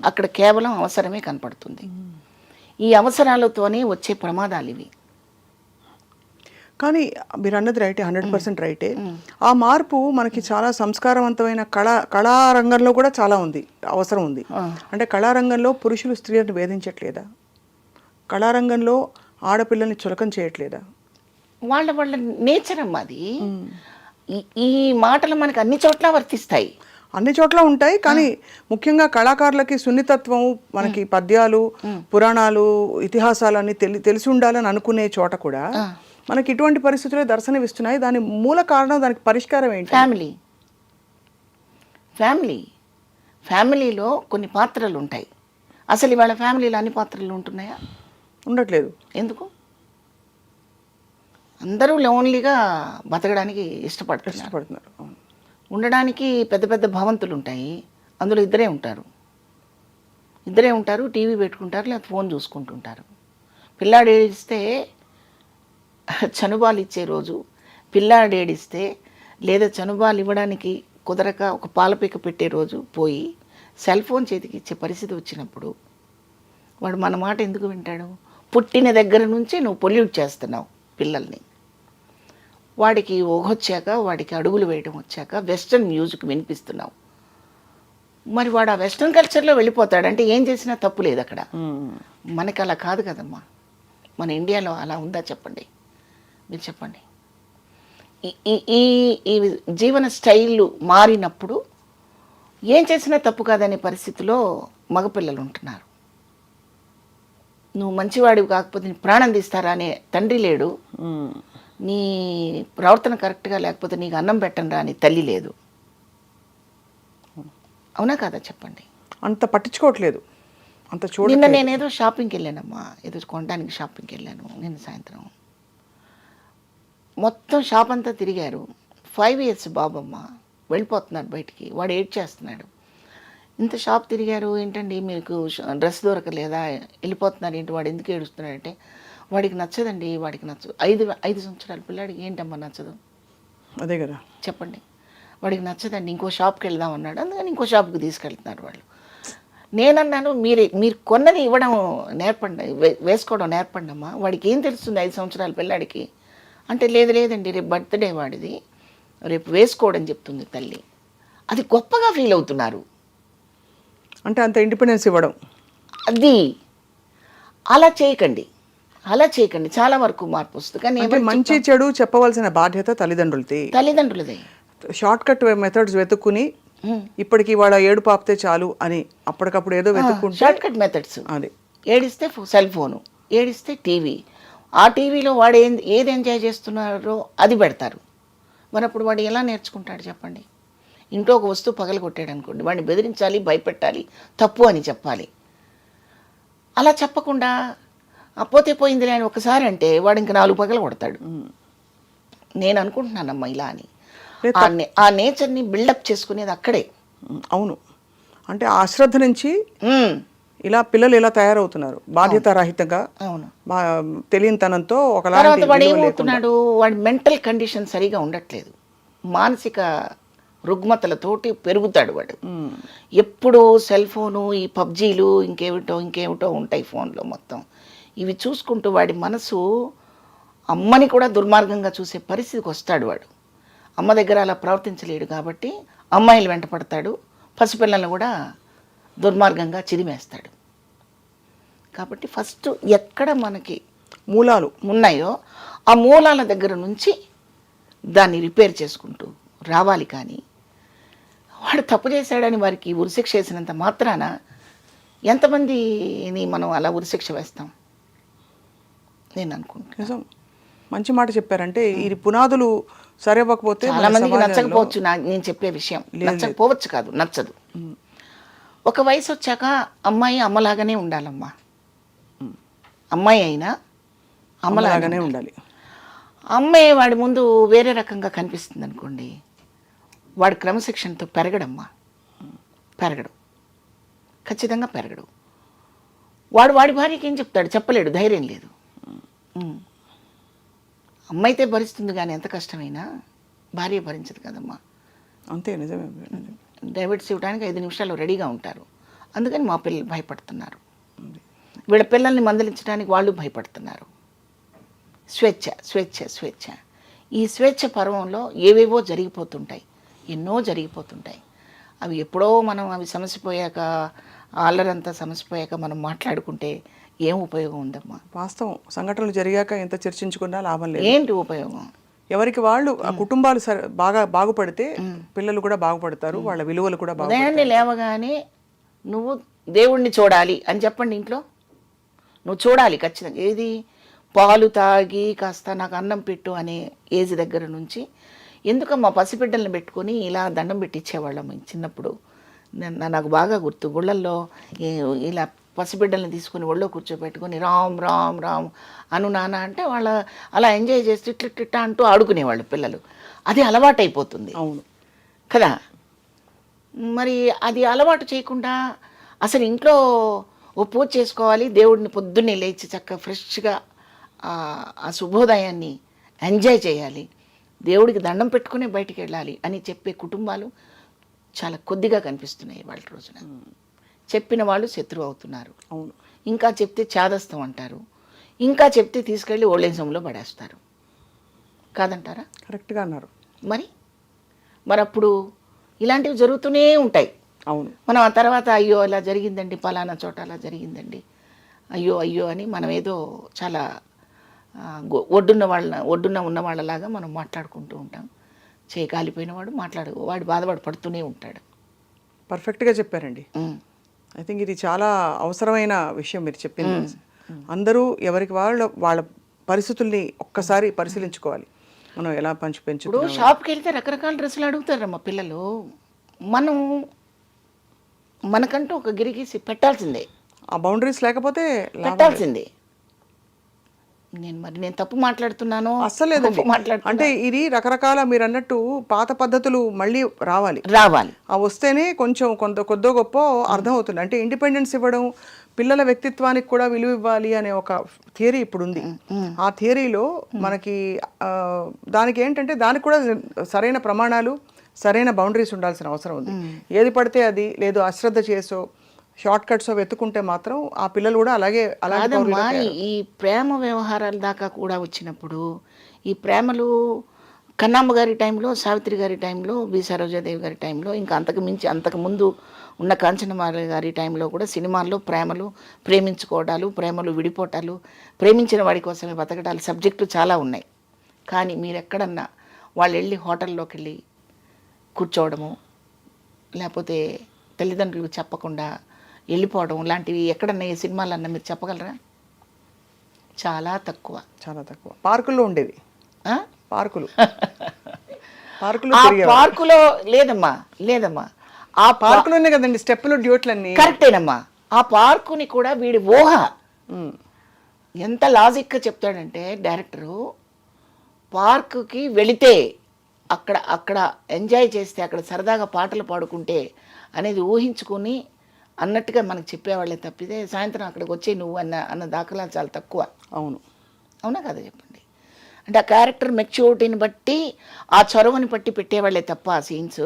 అక్కడ కేవలం అవసరమే కనపడుతుంది. ఈ అవసరాలతోనే వచ్చే ప్రమాదాలు ఇవి. కానీ మీరు అన్నది రైటే, 100% రైటే. ఆ మార్పు మనకి చాలా సంస్కారవంతమైన కళారంగంలో కూడా చాలా ఉంది, అవసరం ఉంది. అంటే కళారంగంలో పురుషులు స్త్రీలను వేధించట్లేదా? కళారంగంలో ఆడపిల్లల్ని చులకం చేయట్లేదా? వాళ్ళ నేచర్ అమ్మా అది. ఈ మాటలు మనకు అన్ని చోట్ల వర్తిస్తాయి, అన్ని చోట్ల ఉంటాయి. కానీ ముఖ్యంగా కళాకారులకి సున్నితత్వం, మనకి పద్యాలు, పురాణాలు, ఇతిహాసాలు అన్ని తెలిసి ఉండాలని అనుకునే చోట కూడా మనకి ఇటువంటి పరిస్థితులే దర్శనమిస్తున్నాయి. దాని మూల కారణం, దానికి పరిష్కారం ఏంటి? ఫ్యామిలీలో కొన్ని పాత్రలు ఉంటాయి. అసలు ఇవాళ ఫ్యామిలీలో అన్ని పాత్రలు ఉంటున్నాయా? ఉండట్లేదు. ఎందుకు? అందరూ లోన్లీగా బతకడానికి ఇష్టపడుతున్నారు. ఉండడానికి పెద్ద పెద్ద భవంతులు ఉంటాయి, అందులో ఇద్దరే ఉంటారు, టీవీ పెట్టుకుంటారు, లేదా ఫోన్ చూసుకుంటుంటారు. పిల్లాడు ఏడిస్తే చనుబాలు ఇచ్చే రోజు, పిల్లాడు ఏడిస్తే లేదా చనుబాలు ఇవ్వడానికి కుదరక ఒక పాలపీక పెట్టే రోజు పోయి సెల్ ఫోన్ చేతికి ఇచ్చే పరిస్థితి వచ్చినప్పుడు వాడు మన మాట ఎందుకు వింటాడు? పుట్టిన దగ్గర నుంచి నువ్వు పొల్యూట్ చేస్తున్నావు పిల్లల్ని. వాడికి ఊహొచ్చాక, వాడికి అడుగులు వేయడం వచ్చాక వెస్ట్రన్ మ్యూజిక్ వినిపిస్తున్నావు. మరి వాడు ఆ వెస్ట్రన్ కల్చర్లో వెళ్ళిపోతాడు. అంటే ఏం చేసినా తప్పు లేదు అక్కడ. మనకి అలా కాదు కదమ్మా. మన ఇండియాలో అలా ఉందా చెప్పండి, మీరు చెప్పండి. ఈ జీవన స్టైళ్ళు మారినప్పుడు ఏం చేసినా తప్పు కాదనే పరిస్థితిలో మగపిల్లలు ఉంటున్నారు. నువ్వు మంచివాడివి కాకపోతే నీ ప్రాణం తీస్తారా అనే తండ్రి లేడు, నీ ప్రవర్తన కరెక్ట్గా లేకపోతే నీకు అన్నం పెట్టను అని తల్లి లేదు. అవునా కాదా చెప్పండి? అంత పట్టించుకోవట్లేదు, అంత నిన్న నేనేదో షాపింగ్కి వెళ్ళానమ్మా, ఏదో కొనడానికి షాపింగ్కి వెళ్ళాను నిన్న సాయంత్రం. మొత్తం షాప్ అంతా తిరిగారు. 5 years బాబమ్మ వెళ్ళిపోతున్నాడు బయటికి. వాడు ఏడ్ చేస్తున్నాడు. ఇంత షాప్ తిరిగారు ఏంటండి, మీకు డ్రెస్ దొరకలేదా, వెళ్ళిపోతున్నారు ఏంటి, వాడు ఎందుకు ఏడుస్తున్నాడంటే వాడికి నచ్చదండి, వాడికి నచ్చదు. 5 సంవత్సరాల పిల్లాడికి ఏంటమ్మా నచ్చదు? అదే కదా చెప్పండి. వాడికి నచ్చదండి, ఇంకో షాప్కి వెళ్దాం అన్నాడు, అందుకని ఇంకో షాప్కి తీసుకెళ్తున్నారు వాళ్ళు. నేనన్నాను, మీరు కొన్నది ఇవ్వడం నేర్పండి, వేసుకోవడం నేర్పండి అమ్మా. వాడికి ఏం తెలుస్తుంది 5 సంవత్సరాల పిల్లాడికి అంటే? లేదండి, రేపు బర్త్డే వాడిది, రేపు వేసుకోవడం చెప్తుంది తల్లి. అది గొప్పగా ఫీల్ అవుతున్నారు. అంటే అంత ఇండిపెండెన్స్ ఇవ్వడం. అది అలా చేయకండి. చాలా వరకు మార్పు వస్తుంది. కానీ మంచి చెడు చెప్పవలసిన బాధ్యత తల్లిదండ్రులదే. షార్ట్ కట్ మెథడ్స్ వెతుక్కుని ఇప్పటికి వాడు ఏడు పాపితే చాలు అని అప్పటికప్పుడు ఏదో వెతుక్కుంటే షార్ట్ కట్ మెథడ్స్. అది ఏడిస్తే సెల్ ఫోను, ఏడిస్తే టీవీ, ఆ టీవీలో వాడు ఏది ఎంజాయ్ చేస్తున్నారో అది పెడతారు. మరి అప్పుడు వాడు ఎలా నేర్చుకుంటాడు చెప్పండి? ఇంట్లో ఒక వస్తువు పగలగొట్టాడు అనుకోండి, వాడిని బెదిరించాలి, భయపెట్టాలి, తప్పు అని చెప్పాలి. అలా చెప్పకుండా పోతే పోయిందిలే అని ఒకసారి అంటే వాడు ఇంకా 4 పగలు కొడతాడు. నేను అనుకుంటున్నానమ్మా ఇలా అని. ఆ నేచర్ని బిల్డప్ చేసుకునేది అక్కడే. అవును, అంటే ఆ అశ్రద్ధ నుంచి ఇలా పిల్లలు ఇలా తయారవుతున్నారు, బాధ్యత రహితంగా. అవును, తెలియనితనంతో తర్వాత వాడు ఏమవుతున్నాడు, వాడి మెంటల్ కండిషన్ సరిగా ఉండట్లేదు, మానసిక రుగ్మతలతోటి పెరుగుతాడు వాడు. ఎప్పుడు సెల్ ఫోను, ఈ పబ్జీలు, ఇంకేమిటో ఉంటాయి ఫోన్లో మొత్తం. ఇవి చూసుకుంటూ వాడి మనసు అమ్మని కూడా దుర్మార్గంగా చూసే పరిస్థితికి వస్తాడు వాడు. అమ్మ దగ్గర అలా ప్రవర్తించలేడు కాబట్టి అమ్మాయిలు వెంట పడతాడు, పసిపిల్లలను కూడా దుర్మార్గంగా చిరిమేస్తాడు. కాబట్టి ఫస్ట్ ఎక్కడ మనకి మూలాలు ఉన్నాయో ఆ మూలాల దగ్గర నుంచి దాన్ని రిపేర్ చేసుకుంటూ రావాలి. కానీ వాడు తప్పు చేశాడని వారికి ఉరిశిక్ష వేసినంత మాత్రాన ఎంతమందిని మనం అలా ఉరిశిక్ష వేస్తాం? నేను అనుకుంటున్నాను. మంచి మాట చెప్పారంటే ఇది పునాదులు సరివ్వకపోతే చాలా మందికి నచ్చకపోవచ్చు నేను చెప్పే విషయం. నచ్చకపోవచ్చు కాదు, నచ్చదు. ఒక వయసు వచ్చాక అమ్మాయి అమ్మలాగానే ఉండాలమ్మా. అమ్మాయి అయినా అమ్మలాగానే ఉండాలి. అమ్మాయి వాడి ముందు వేరే రకంగా కనిపిస్తుంది అనుకోండి, వాడు క్రమశిక్షణతో పెరగడు, ఖచ్చితంగా పెరగడు. వాడి భార్యకి ఏం చెప్తాడు? చెప్పలేడు, ధైర్యం లేదు. అమ్మాయితే భరిస్తుంది కానీ ఎంత కష్టమైనా భార్య భరించదు కదమ్మా. అంతే, నిజమే. డైవర్స్ ఇవ్వడానికి 5 నిమిషాలు రెడీగా ఉంటారు. అందుకని మా పిల్లలు భయపడుతున్నారు, వీళ్ళ పిల్లల్ని మందలించడానికి వాళ్ళు భయపడుతున్నారు. స్వేచ్ఛ. ఈ స్వేచ్ఛ పర్వంలో ఏవేవో ఎన్నో జరిగిపోతుంటాయి. అవి ఎప్పుడో మనం అవి సమసిపోయాక, అల్లరంతా సమసిపోయాక మనం మాట్లాడుకుంటే ఏం ఉపయోగం ఉందమ్మా? వాస్తవం, సంఘటనలు జరిగాక ఎంత చర్చించుకున్నా లాభం లేదు. ఏంటి ఉపయోగం? ఎవరికి వాళ్ళు ఆ కుటుంబాలు బాగా బాగుపడితే పిల్లలు కూడా బాగుపడతారు, వాళ్ళ విలువలు కూడా ఉదయాన్నే లేవగానే నువ్వు దేవుణ్ణి చూడాలి అని చెప్పండి. ఇంట్లో నువ్వు చూడాలి ఖచ్చితంగా. ఏది? పాలు తాగి కాస్త నాకు అన్నం పెట్టు అనే ఏజ్ దగ్గర నుంచి ఎందుకమ్మా పసిబిడ్డలను పెట్టుకొని ఇలా దండం పెట్టించేవాళ్ళం చిన్నప్పుడు. నాకు బాగా గుర్తు. గుళ్ళల్లో ఇలా పసిబిడ్డలను తీసుకుని ఒళ్ళో కూర్చోబెట్టుకొని రామ్ రామ్ రామ్ అను నాన్న అంటే వాళ్ళ అలా ఎంజాయ్ చేసి ఇట్లా అంటూ ఆడుకునేవాళ్ళు పిల్లలు. అది అలవాటైపోతుంది. అవును కదా. మరి అది అలవాటు చేయకుండా అసలు ఇంట్లో ఓ పూజ చేసుకోవాలి, దేవుడిని పొద్దున్నే లేచి చక్కగా ఫ్రెష్గా ఆ శుభోదయాన్ని ఎంజాయ్ చేయాలి, దేవుడికి దండం పెట్టుకునే బయటికి వెళ్ళాలి అని చెప్పే కుటుంబాలు చాలా కొద్దిగా కనిపిస్తున్నాయి వాళ్ళ రోజున. చెప్పిన వాళ్ళు శత్రువు అవుతున్నారు. అవును. ఇంకా చెప్తే చాదస్తం అంటారు, ఇంకా చెప్తే తీసుకెళ్ళి ఓల్డేజంలో పడేస్తారు. కాదంటారా? కరెక్ట్గా అన్నారు. మరి అప్పుడు ఇలాంటివి జరుగుతూనే ఉంటాయి. అవును. మనం ఆ తర్వాత అయ్యో అలా జరిగిందండి, పలానా చోట అలా జరిగిందండి, అయ్యో అయ్యో అని మనం ఏదో చాలా ఒడ్డున్న ఉన్న వాళ్ళలాగా మనం మాట్లాడుకుంటూ ఉంటాం. చేయి కాలిపోయిన వాడు బాధపడి పడుతూనే ఉంటాడు. పర్ఫెక్ట్గా చెప్పారండి. ఐ థింక్ ఇది చాలా అవసరమైన విషయం మీరు చెప్పింది. అందరూ ఎవరికి వాళ్ళ పరిస్థితుల్ని ఒక్కసారి పరిశీలించుకోవాలి. మనం ఎలా ఇప్పుడు పెంచుతున్నాం. షాప్కి వెళ్తే రకరకాల డ్రెస్సులు అడుగుతారమ్మా పిల్లలు. మనకంటూ ఒక గిరిగీసి పెట్టాల్సిందే. ఆ బౌండరీస్ లేకపోతే పెట్టాల్సిందే. నేను తప్పు మాట్లాడుతున్నాను అస్సలు లేదండి. అంటే ఇది రకరకాల మీరు అన్నట్టు పాత పద్ధతులు మళ్ళీ రావాలి. ఆ వస్తేనే కొంచెం కొద్దో గొప్ప అర్థం అవుతుంది. అంటే ఇండిపెండెన్స్ ఇవ్వడం, పిల్లల వ్యక్తిత్వానికి కూడా విలువ ఇవ్వాలి అనే ఒక థియరీ ఇప్పుడు ఉంది. ఆ థియరీలో మనకి దానికి ఏంటంటే దానికి కూడా సరైన ప్రమాణాలు, సరైన బౌండరీస్ ఉండాల్సిన అవసరం ఉంది. ఏది పడితే అది లేదు అశ్రద్ధ చేసో షార్ట్ కట్స్ వెతుకుంటే మాత్రం ఆ పిల్లలు కూడా అలాగే. ఈ ప్రేమ వ్యవహారాల దాకా కూడా వచ్చినప్పుడు ఈ ప్రేమలు కన్నమ్మ గారి టైంలో, సావిత్రి గారి టైంలో, బి సరోజాదేవి గారి టైంలో, ఇంకా అంతకుముందు ఉన్న కాంచనమాల గారి టైంలో కూడా సినిమాల్లో ప్రేమలు, ప్రేమించుకోవడాలు, ప్రేమలు విడిపోవటాలు, ప్రేమించిన వాడి కోసమే బతకడాలు సబ్జెక్టు చాలా ఉన్నాయి. కానీ మీరు ఎక్కడన్నా వాళ్ళు వెళ్ళి హోటల్లోకి వెళ్ళి కూర్చోవడము, లేకపోతే తల్లిదండ్రులకు చెప్పకుండా వెళ్ళిపోవడం లాంటివి ఎక్కడన్నా ఏ సినిమాలన్నా మీరు చెప్పగలరా? చాలా తక్కువ. పార్కుల్లో ఉండేవి. పార్కులో లేదమ్మా ఆ పార్కులోనే కదండి స్టెప్పులు, డ్యూట్లన్నీ. కరెక్టేనమ్మా. ఆ పార్కుని కూడా వీడి ఊహ ఎంత లాజిక్గా చెప్తాడంటే డైరెక్టరు, పార్కుకి వెళితే అక్కడ ఎంజాయ్ చేస్తే, అక్కడ సరదాగా పాటలు పాడుకుంటే అనేది ఊహించుకుని అన్నట్టుగా మనకు చెప్పేవాళ్ళే తప్పితే సాయంత్రం అక్కడికి వచ్చే నువ్వు అన్న దాఖలా చాలా తక్కువ. అవునా కదా చెప్పండి. అంటే ఆ క్యారెక్టర్ మెచ్యూరిటీని బట్టి, ఆ చొరవని బట్టి పెట్టేవాళ్ళే తప్ప ఆ సీన్స్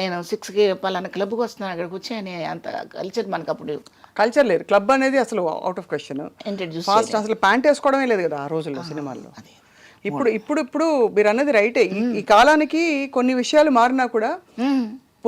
నేను 6కి పలానా క్లబ్కి వస్తున్నాను అక్కడికి వచ్చి అనే అంత కల్చర్ మనకు అప్పుడు కల్చర్ లేదు. క్లబ్ అనేది అసలు అవుట్ ఆఫ్ క్వశ్చన్. ఫాస్ట్ అసలు ప్యాంట్ వేసుకోవడమే లేదు కదా ఆ రోజుల్లో సినిమాల్లో. ఇప్పుడు మీరు అన్నది రైటే. ఈ కాలానికి కొన్ని విషయాలు మారినా కూడా